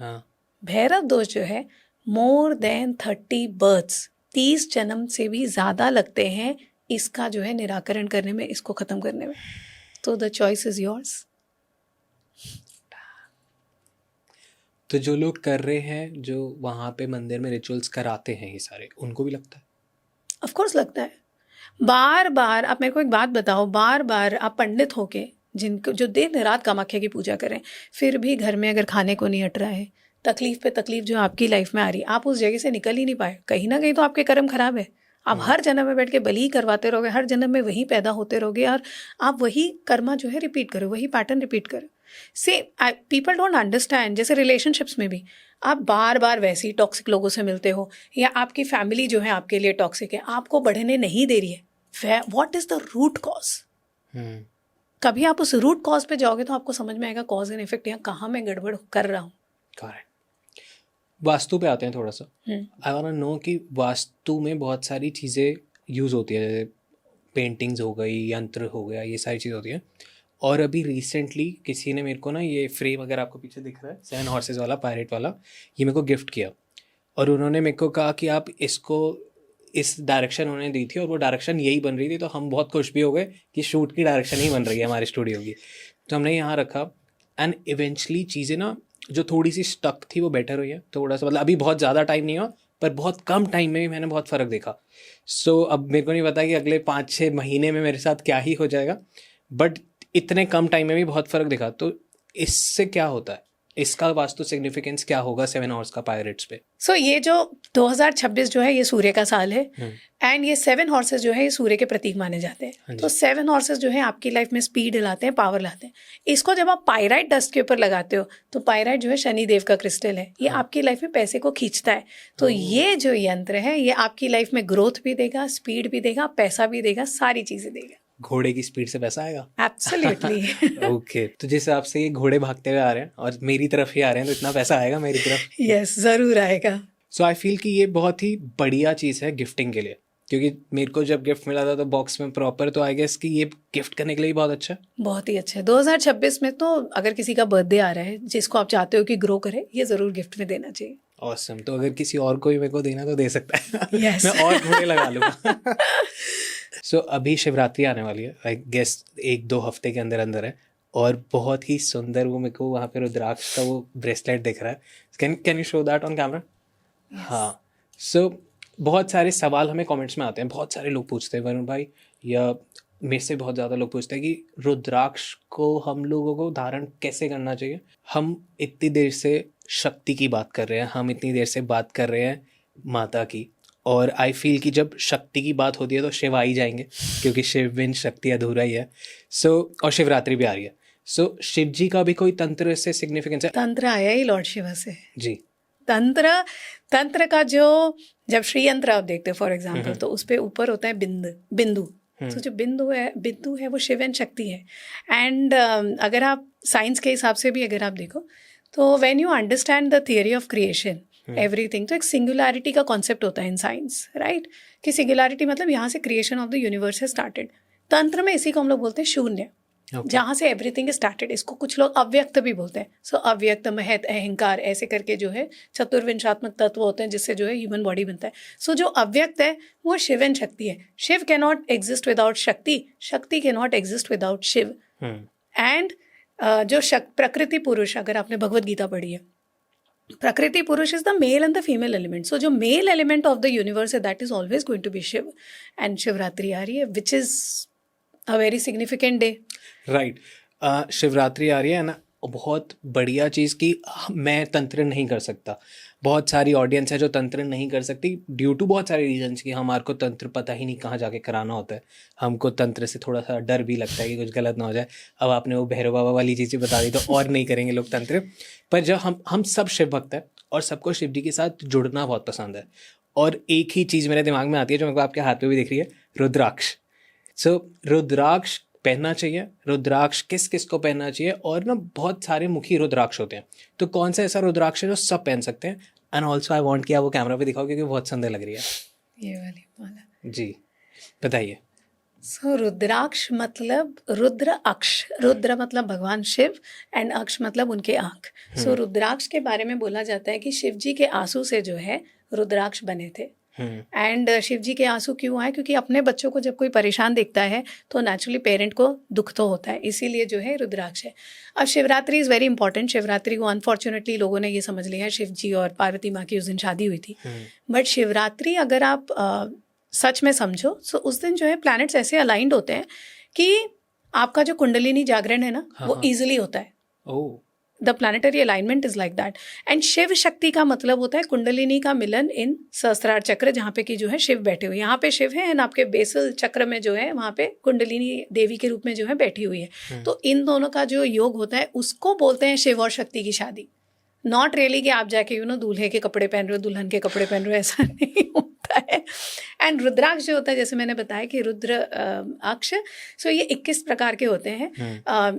हाँ। भैरव दोष जो है मोर देन 30 बर्थ्स, 30 जन्म से भी ज़्यादा लगते हैं इसका जो है निराकरण करने में, इसको ख़त्म करने में। तो द चॉइस इज़ योर्स। तो जो लोग कर रहे हैं, जो वहाँ पे मंदिर में रिचुअल्स कराते हैं, ये सारे उनको भी लगता है? ऑफ कोर्स लगता है। बार बार आप मेरे को एक बात बताओ, बार बार आप पंडित होके जिनको जो दिन रात कामाख्या की पूजा करें, फिर भी घर में अगर खाने को नहीं हट रहा है, तकलीफ पे तकलीफ जो आपकी लाइफ में आ रही है, आप उस जगह से निकल ही नहीं पाए, कहीं ना कहीं तो आपके कर्म खराब है। आप हर जन्म में बैठ के बलि ही करवाते रहोगे, हर जन्म में वही पैदा होते रहोगे, और आप वही कर्मा जो है रिपीट करो, वही पैटर्न रिपीट करो। से पीपल डोंट अंडरस्टैंड। जैसे रिलेशनशिप्स में भी आप बार बार वैसे ही टॉक्सिक लोगों से मिलते हो, या आपकी फैमिली जो है आपके लिए टॉक्सिक है, आपको बढ़ने नहीं दे रही है, what is the root cause? कभी आप उस रूट कॉज पे जाओगे तो आपको समझ में आएगा कॉज एंड इफेक्ट, यहाँ कहाँ मैं गड़बड़ कर रहा हूँ। करेक्ट। वास्तु पे आते हैं थोड़ा सा। आई वांट टू नो कि वास्तु में बहुत सारी चीज़ें यूज़ होती है, जैसे पेंटिंग्स हो गई, यंत्र हो गया, ये सारी चीज़ होती है। और अभी रिसेंटली किसी ने मेरे को ना ये फ्रेम अगर आपको पीछे दिख रहा है 7 हॉर्सेस वाला, पायरेट वाला, ये मेरे को गिफ्ट किया, और उन्होंने मेरे को कहा कि आप इसको इस डायरेक्शन उन्होंने दी थी और वो डायरेक्शन यही बन रही थी, तो हम बहुत खुश भी हो गए कि शूट की डायरेक्शन ही बन रही है हमारे स्टूडियो की। तो हमने यहाँ रखा, एंड इवेंचुअली चीज़ें ना जो थोड़ी सी स्टक थी वो बेटर हुई है थोड़ा सा, मतलब अभी बहुत ज़्यादा टाइम नहीं हुआ पर बहुत कम टाइम में भी मैंने बहुत फ़र्क देखा। सो अब मेरे को नहीं पता कि अगले 5-6 महीने में मेरे साथ क्या ही हो जाएगा, बट इतने कम टाइम में भी बहुत फ़र्क दिखा। तो इससे क्या होता है, इसका वास्तु सिग्निफिकेंस क्या होगा 7 हॉर्स का पायरेट्स पे? सो ये जो 2026 जो है ये सूर्य का साल है, एंड ये 7 हॉर्सेस जो है ये सूर्य के प्रतीक माने जाते हैं। तो 7 हॉर्सेस जो है आपकी लाइफ में स्पीड लाते हैं, पावर लाते हैं। इसको जब आप पायराइट डस्ट के ऊपर लगाते हो, तो पायराइट जो है शनि देव का क्रिस्टल है, ये आपकी लाइफ में पैसे को खींचता है। तो ये जो यंत्र है ये आपकी लाइफ में ग्रोथ भी देगा, स्पीड भी देगा, पैसा भी देगा, सारी चीजें देगा। घोड़े की स्पीड से पैसा आएगा? एब्सोल्युटली। ओके, तो जिस हिसाब से ये घोड़े भागते हुए आ रहे हैं और मेरी तरफ ही आ रहे हैं, तो इतना पैसा आएगा मेरी तरफ? यस, जरूर आएगा। सो आई फील कि ये बहुत ही बढ़िया चीज़ है गिफ्टिंग के लिए, क्योंकि मेरे को जब गिफ्ट मिला था तो बॉक्स में प्रॉपर, तो आई गेस कि ये गिफ्ट करने के लिए बहुत अच्छा है। बहुत ही अच्छा है। 2026 में तो अगर किसी का बर्थडे आ रहा है जिसको आप चाहते हो कि ग्रो करे, ये ज़रूर गिफ्ट में देना चाहिए। ऑसम। तो अगर किसी और को भी मेरे को देना तो दे सकता है। Yes. मैं और थोड़े लगा लूँगा। सो अभी शिवरात्रि आने वाली है, आई गेस 1-2 हफ्ते के अंदर अंदर है, और बहुत ही सुंदर वो मेरे को वहाँ पे रुद्राक्ष का वो ब्रेसलेट दिख रहा है। Can you show that on camera? हाँ। सो बहुत सारे सवाल हमें कमेंट्स में आते हैं, बहुत सारे लोग पूछते हैं वरुण भाई, या मेरे से बहुत ज़्यादा लोग पूछते हैं कि रुद्राक्ष को हम लोगों को धारण कैसे करना चाहिए। हम इतनी देर से शक्ति की बात कर रहे हैं, हम इतनी देर से बात कर रहे हैं माता की, और आई फील कि जब शक्ति की बात होती है तो शिव आ ही जाएंगे, क्योंकि शिव बिन शक्ति अधूरा ही है। और शिवरात्रि भी आ रही है। शिव जी का भी कोई तंत्र से सिग्निफिकेंस है? तंत्र आया ही लॉर्ड शिवा से जी। तंत्र का जो, जब श्री यंत्र आप देखते हो फॉर एग्जाम्पल, तो उस पर ऊपर होता है बिंदु। तो जो बिंदु है वो शिव एंड शक्ति है। एंड अगर आप साइंस के हिसाब से भी अगर आप देखो तो when you understand the theory of creation everything, तो एक सिंगुलैरिटी का कॉन्सेप्ट होता है इन साइंस, राइट? कि सिंगुलैरिटी मतलब यहाँ से क्रिएशन ऑफ द यूनिवर्स है स्टार्टेड। तंत्र में इसी को हम लोग बोलते हैं शून्य, जहाँ से एवरीथिंग स्टार्टेड। इसको कुछ लोग अव्यक्त भी बोलते हैं। अव्यक्त, महत, अहंकार, ऐसे करके जो है चतुर्विंशात्मक तत्व होते हैं जिससे जो है ह्यूमन बॉडी बनता है। जो अव्यक्त है वो शिव एंड शक्ति है। Shiv can not exist without Shakti, Shakti can not exist without Shiv. And जो प्रकृति पुरुष, अगर आपने भगवत गीता पढ़ी है, prakriti purush is the male and the female element. जो male element of the universe है that is always going to be Shiv. And Shivratri आ रही है which is a very significant day, right. Shivratri आ रही है ना, बहुत बढ़िया चीज़ कि मैं तंत्र नहीं कर सकता। बहुत सारी ऑडियंस है जो तंत्र नहीं कर सकती ड्यू टू बहुत सारे रीजंस कि हमारे को तंत्र पता ही नहीं कहाँ जाके कराना होता है। हमको तंत्र से थोड़ा सा डर भी लगता है कि कुछ गलत ना हो जाए। अब आपने वो भैरव बाबा वाली चीज़ें बता दी तो और नहीं करेंगे लोग तंत्र। पर जब हम सब शिव भक्त हैं और सबको शिव जी के साथ जुड़ना बहुत पसंद है, और एक ही चीज़ मेरे दिमाग में आती है जो मेरे को आपके हाथ पे भी दिख रही है, रुद्राक्ष। रुद्राक्ष पहनना चाहिए। रुद्राक्ष किस किस को पहनना चाहिए? और ना बहुत सारे मुखी रुद्राक्ष होते हैं, तो कौन सा ऐसा रुद्राक्ष है जो सब पहन सकते हैं? एंड ऑल्सो आई वांट कि आप वो कैमरा पे दिखाओ क्योंकि बहुत सुंदर लग रही है ये वाली माला। जी बताइए। रुद्राक्ष मतलब रुद्र अक्ष, रुद्र मतलब भगवान शिव एंड अक्ष मतलब उनके आँख। रुद्राक्ष के बारे में बोला जाता है कि शिव जी के आंसू से जो है रुद्राक्ष बने थे। एंड शिव जी के आंसू क्यों आए? क्योंकि अपने बच्चों को जब कोई परेशान देखता है तो नेचुरली पेरेंट को दुख तो होता है, इसीलिए जो है रुद्राक्ष है। अब Shivratri is very important. Shivratri को अनफॉर्चुनेटली लोगों ने ये समझ लिया है शिव जी और पार्वती माँ की उस दिन शादी हुई थी, बट शिवरात्रि अगर आप सच में समझो तो उस दिन जो है प्लैनेट्स ऐसे अलाइंड होते हैं कि आपका जो कुंडलिनी जागरण है ना वो ईजिली होता है। The planetary alignment is like that. And Shiv Shakti का मतलब होता है कुंडलिनी का मिलन इन सहस्त्रार चक्र, जहाँ पे कि जो है शिव बैठे हुए, यहाँ पे शिव है एंड आपके बेसल चक्र में जो है वहाँ पे कुंडलिनी देवी के रूप में जो है बैठी हुई है। तो इन दोनों का जो योग होता है उसको बोलते हैं शिव और शक्ति की शादी। नॉट रियली कि आप जाके दूल्हे के कपड़े पहन रहे हो, दुल्हन के कपड़े पहन रहे हो, ऐसा नहीं होता है। एंड रुद्राक्ष जो होता है, जैसे मैंने बताया कि रुद्र अक्ष, सो ये 21 प्रकार के होते हैं।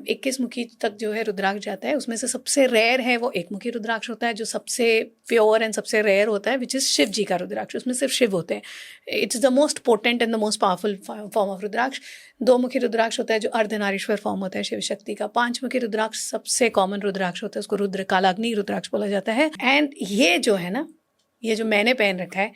21 मुखी तक जो है रुद्राक्ष जाता है। उसमें से सबसे रेयर है वो एक मुखी रुद्राक्ष होता है, जो सबसे प्योर एंड सबसे रेयर होता है, विच इज़ शिव जी का रुद्राक्ष। उसमें सिर्फ शिव होते हैं। It's the most potent and the most powerful form of rudraksha. 2 mukhi रुद्राक्ष होता है जो अर्धनारीश्वर फॉर्म होता है शिव शक्ति का। 5 मुखी रुद्राक्ष सबसे कॉमन रुद्राक्ष होता है, उसको रुद्र कालाग्नि रुद्राक्ष बोला जाता है। एंड ये जो है ना, ये जो मैंने पहन रखा है,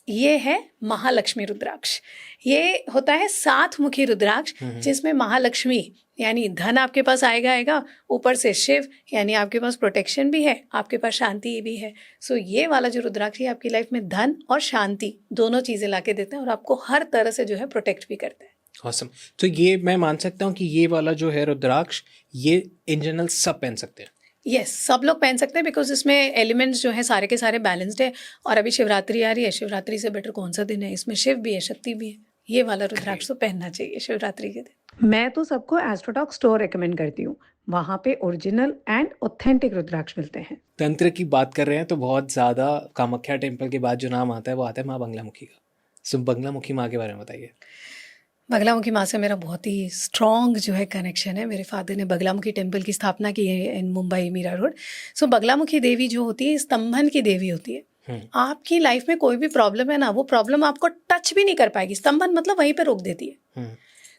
ये है महालक्ष्मी रुद्राक्ष। ये होता है 7 मुखी रुद्राक्ष, जिसमें महालक्ष्मी यानी धन आपके पास आएगा, ऊपर से शिव यानी आपके पास प्रोटेक्शन भी है, आपके पास शांति भी है। सो ये वाला जो रुद्राक्ष है आपकी लाइफ में धन और शांति दोनों चीज़ें ला के देते हैं और आपको हर तरह से जो है प्रोटेक्ट भी करते हैं। Awesome. तो ये मैं मान सकता हूँ कि ये वाला जो है रुद्राक्ष, ये इन जनरल सब पहन सकते हैं? यस, सब लोग पहन सकते हैं, बिकॉज इसमें एलिमेंट्स जो है सारे के सारे बैलेंस्ड है। और अभी शिवरात्रि आ रही है, शिवरात्रि से बेटर कौन सा दिन है? इसमें शिव भी है, शक्ति भी है। ये वाला रुद्राक्ष तो पहनना चाहिए शिवरात्रि के दिन। मैं तो सबको एस्ट्रोटॉक स्टोर रेकमेंड करती हूँ, वहाँ पे ओरिजिनल एंड ऑथेंटिक रुद्राक्ष मिलते हैं। तंत्र की बात कर रहे हैं तो बहुत ज़्यादा कामाख्या टेम्पल के बाद जो नाम आता है वो आता है माँ बंगलामुखी का। सो बंगलामुखी माँ के बारे में बताइए। बगलामुखी माँ से मेरा बहुत ही स्ट्रॉन्ग जो है कनेक्शन है। मेरे फादर ने बगलामुखी टेम्पल की स्थापना की है इन मुंबई मीरा रोड। सो बगलामुखी देवी जो होती है स्तंभन की देवी होती है। आपकी लाइफ में कोई भी प्रॉब्लम है ना, वो प्रॉब्लम आपको टच भी नहीं कर पाएगी, स्तंभन मतलब वहीं पे रोक देती है।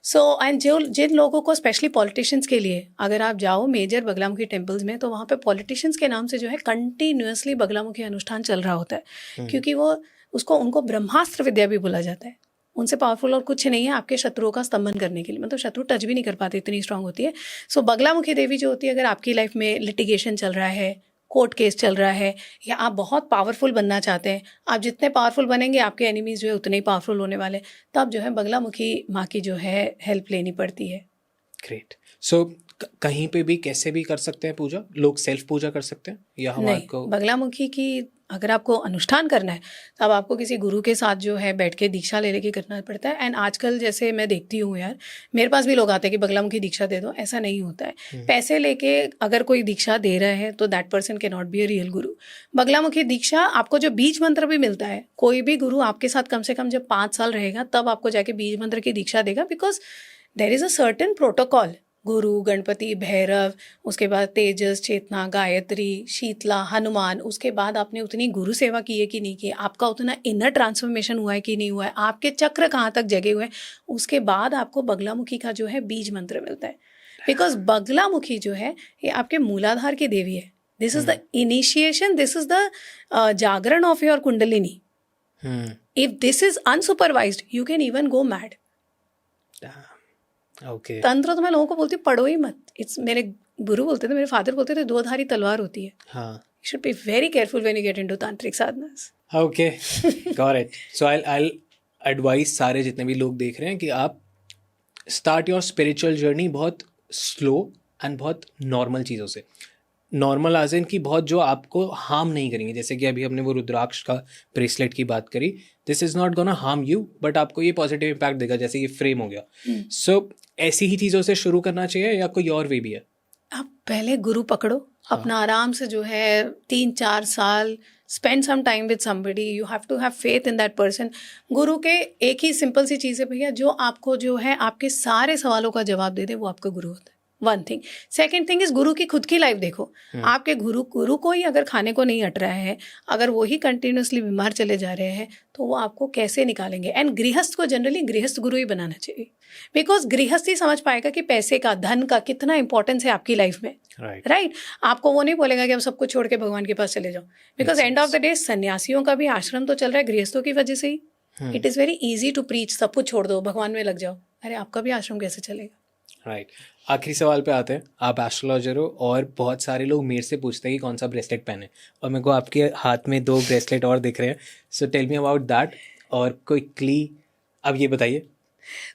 सो एंड जिन लोगों को स्पेशली पॉलिटिशियंस के लिए, अगर आप जाओ मेजर बगलामुखी टेम्पल्स में तो वहाँ पे पॉलिटिशियंस के नाम से जो है कंटिन्यूअसली बगलामुखी अनुष्ठान चल रहा होता है, क्योंकि उनको ब्रह्मास्त्र विद्या भी बोला जाता है। उनसे पावरफुल और कुछ नहीं है आपके शत्रुओं का स्तंभन करने के लिए, मतलब शत्रु टच भी नहीं कर पाते, इतनी स्ट्रांग होती है। सो बगलामुखी देवी जो होती है, अगर आपकी लाइफ में लिटिगेशन चल रहा है, कोर्ट केस चल रहा है, या आप बहुत पावरफुल बनना चाहते हैं, आप जितने पावरफुल बनेंगे आपके एनिमीज जो है उतने ही पावरफुल होने वाले, तब जो है बगलामुखी माँ की जो है हेल्प लेनी पड़ती है। ग्रेट। सो कहीं पे भी कैसे भी कर सकते हैं पूजा, लोग सेल्फ पूजा कर सकते हैं या हम नहीं, आपको? बगलामुखी की अगर आपको अनुष्ठान करना है तब आपको किसी गुरु के साथ जो है बैठ के दीक्षा ले लेके करना पड़ता है। एंड आजकल जैसे मैं देखती हूँ यार, मेरे पास भी लोग आते हैं कि बगलामुखी दीक्षा दे दो, ऐसा नहीं होता है। पैसे लेके अगर कोई दीक्षा दे रहा है तो that person can not be a real गुरु। बगलामुखी दीक्षा आपको जो बीज मंत्र भी मिलता है, कोई भी गुरु आपके साथ कम से कम जब 5 साल रहेगा तब आपको जाके बीज मंत्र की दीक्षा देगा, because there is a certain protocol. गुरु, गणपति, भैरव, उसके बाद तेजस, चेतना, गायत्री, शीतला, हनुमान, उसके बाद आपने उतनी गुरु सेवा की है कि नहीं की, आपका उतना इनर ट्रांसफॉर्मेशन हुआ है कि नहीं हुआ है, आपके चक्र कहाँ तक जगे हुए हैं, उसके बाद आपको बगलामुखी का जो है बीज मंत्र मिलता है। बिकॉज बगलामुखी जो है ये आपके मूलाधार की देवी है। This is the initiation, this is the Jagran of your kundalini. If this is unsupervised you can even go mad. Okay. तंत्र तो मैं लोगों को बोलती हूँ पढ़ो ही मत। इट्स, मेरे गुरु बोलते थे, मेरे फादर बोलते थे, 2 धारी तलवार होती है। हाँ, you should be very careful when you get into tantric sadhanas. Okay, got it. So I advise सारे जितने भी लोग देख रहे हैं कि आप स्टार्ट योर स्पिरिचुअल जर्नी बहुत स्लो एंड बहुत नॉर्मल चीज़ों से। नॉर्मल आज इन की बहुत जो आपको हार्म नहीं करेंगे, जैसे कि अभी हमने वो रुद्राक्ष का ब्रेसलेट की बात करी, this is not gonna harm you, but आपको ये पॉजिटिव इम्पैक्ट देगा, जैसे ये फ्रेम हो गया। सो ऐसी ही चीज़ों से शुरू करना चाहिए या कोई और वे भी है? आप पहले गुरु पकड़ो, अपना आराम से जो है 3-4 साल spend some time with somebody, you have to have faith in that person. गुरु के एक ही सिंपल सी चीज़ है भैया, जो आपको जो है आपके सारे सवालों का जवाब दे दे, वो आपका गुरु होता है। 1 थिंग। सेकेंड थिंग इज गुरु की खुद की लाइफ देखो। आपके गुरु को ही अगर खाने को नहीं हट रहा है, अगर वो ही कंटिन्यूसली बीमार चले जा रहे हैं, तो वो आपको कैसे निकालेंगे। एंड गृहस्थ को जनरली गृहस्थ गुरु ही बनाना चाहिए, बिकॉज गृहस्थ ही समझ पाएगा कि पैसे का, धन का कितना इंपॉर्टेंस है आपकी लाइफ में। राइट। आपको वो नहीं बोलेगा कि अब सब कुछ छोड़ के भगवान के पास चले जाओ, because end of the day सन्यासियों का भी आश्रम तो चल रहा है गृहस्थों की वजह से ही। It is very easy to preach, सब कुछ छोड़ दो, भगवान में लग जाओ। अरे आपका भी आश्रम कैसे चलेगा? राइट। आखिरी सवाल पे आते हैं। आप एस्ट्रोलॉजर हो और बहुत सारे लोग मेरे से पूछते हैं कि कौन सा ब्रेसलेट पहने, और मेरे को आपके हाथ में 2 ब्रेसलेट और दिख रहे हैं। So tell me about that, और क्विकली अब ये बताइए।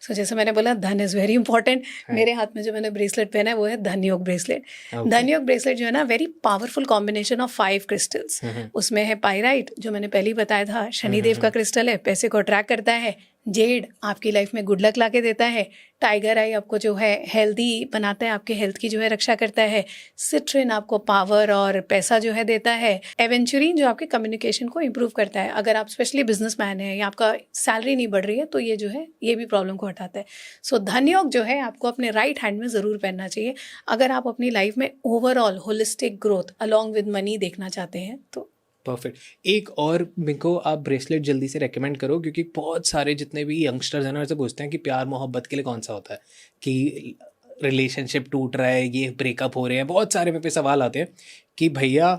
सो जैसे मैंने बोला, धन इज़ वेरी इंपॉर्टेंट। मेरे हाथ में जो मैंने ब्रेसलेट पहना है वो है धन योग ब्रेसलेट। धन योग ब्रेसलेट जो है ना, very powerful combination of 5 crystals. उसमें है पाइराइट, जो मैंने पहले ही बताया था, शनिदेव का क्रिस्टल है, पैसे को अट्रैक्ट करता है। जेड आपकी लाइफ में गुड लक ला के देता है। टाइगर आई आपको जो है हेल्दी बनाता है, आपके हेल्थ की जो है रक्षा करता है। सिट्रिन आपको पावर और पैसा जो है देता है। एवेंचुरिन जो आपके कम्युनिकेशन को इम्प्रूव करता है। अगर आप स्पेशली बिजनेसमैन हैं या आपका सैलरी नहीं बढ़ रही है, तो ये जो है ये भी प्रॉब्लम को हटाता है। सो धन योग जो है आपको अपने राइट हैंड में ज़रूर पहनना चाहिए, अगर आप अपनी लाइफ में overall holistic growth along with money देखना चाहते हैं तो। परफेक्ट। एक और मेरे को आप ब्रेसलेट जल्दी से रेकमेंड करो, क्योंकि बहुत सारे जितने भी यंगस्टर्स हैं ना, से पूछते हैं कि प्यार मोहब्बत के लिए कौन सा होता है, कि रिलेशनशिप टूट रहा है, ये ब्रेकअप हो रहे हैं, बहुत सारे मेरे पे सवाल आते हैं कि भैया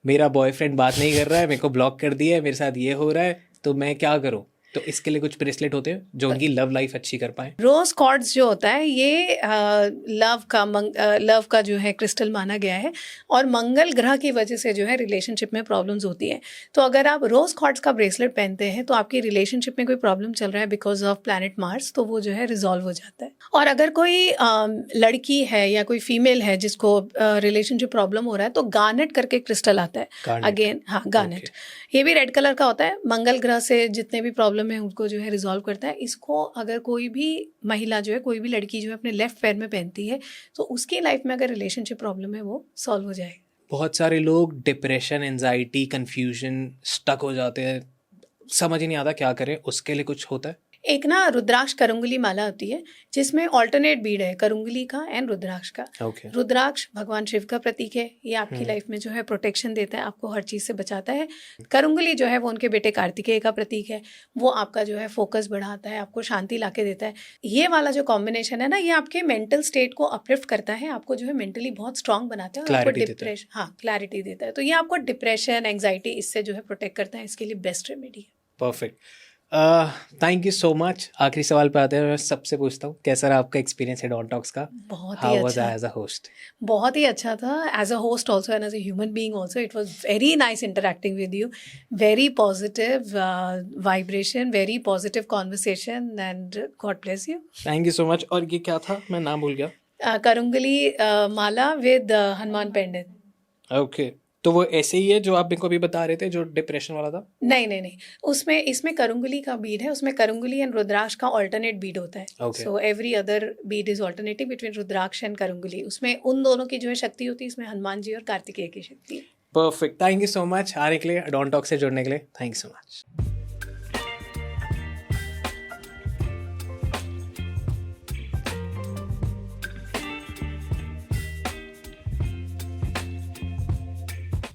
मेरा बॉयफ्रेंड बात नहीं कर रहा है, मेरे को ब्लॉक कर दिया है, मेरे साथ ये हो रहा है, तो मैं क्या करूँ? तो इसके लिए कुछ ब्रेसलेट होते हैं जो उनकी लव लाइफ अच्छी कर पाए। रोज कॉर्ड्स जो होता है ये लव का जो है क्रिस्टल माना गया है, और मंगल ग्रह की वजह से जो है रिलेशनशिप में प्रॉब्लम्स होती हैं। तो अगर आप रोज कॉर्ड्स का ब्रेसलेट पहनते हैं तो आपकी रिलेशनशिप में कोई प्रॉब्लम चल रहा है बिकॉज ऑफ प्लैनेट मार्स, तो वो जो है रिजॉल्व हो जाता है। और अगर कोई लड़की है या कोई फीमेल है जिसको रिलेशनशिप प्रॉब्लम हो रहा है, तो गार्नेट करके क्रिस्टल आता है। अगेन हाँ, गार्नेट ये भी रेड कलर का होता है। मंगल ग्रह से जितने भी प्रॉब्लम है उनको जो है रिजॉल्व करता है। इसको अगर कोई भी महिला जो है, कोई भी लड़की जो है अपने लेफ्ट पैर में पहनती है, तो उसकी लाइफ में अगर रिलेशनशिप प्रॉब्लम है वो सॉल्व हो जाएगा। बहुत सारे लोग डिप्रेशन, एंजाइटी, कंफ्यूजन, स्टक हो जाते हैं, समझ ही नहीं आता क्या करें, उसके लिए कुछ होता है? एक ना रुद्राक्ष करंगुली माला होती है जिसमें ऑल्टरनेट बीड है करंगुली का एंड रुद्राक्ष का। ओके। रुद्राक्ष भगवान शिव का प्रतीक है, ये आपकी लाइफ में जो है प्रोटेक्शन देता है, आपको हर चीज़ से बचाता है। करंगुली जो है वो उनके बेटे कार्तिकेय का प्रतीक है, वो आपका जो है फोकस बढ़ाता है, आपको शांति लाके देता है। ये वाला जो कॉम्बिनेशन है ना, ये आपके मेंटल स्टेट को अपलिफ्ट करता है, आपको जो है मेंटली बहुत स्ट्रांग बनाता है और आपको डिप्रेशन, हाँ क्लैरिटी देता है। तो ये आपको डिप्रेशन एंग्जाइटी इससे जो है प्रोटेक्ट करता है, इसके लिए बेस्ट रेमेडी है। Perfect, thank you so much. आखिरी सवाल पे आते हैं, मैं सबसे पूछता हूँ कैसा रहा आपका एक्सपीरियंस एडवांस टॉक्स का? बहुत हाउ ही वाज अच्छा, आई एज अ होस्ट? बहुत ही अच्छा था as a host also and as a human being also. It was very nice interacting with you, very positive vibration, very positive conversation and God bless you. Thank you so much. और ये क्या था, मैं नाम भूल गया। करंगली माला विद हनुमान पंडित। ओके, तो वो ऐसे ही है जो आप मेरे को अभी बता रहे थे, जो डिप्रेशन वाला था? नहीं नहीं नहीं, उसमें इसमें करंगुली का बीड है, उसमें करंगुली एंड रुद्राक्ष का ऑल्टरनेट बीड होता है। Okay. So every other bead is alternative between rudraksha and करंगुली। उसमें उन दोनों की जो है शक्ति होती है, इसमें हनुमान जी और कार्तिकेय की शक्ति है। Perfect, thank you so much आने के लिए, एडवांस टॉक से जुड़ने के लिए। Thank you so much.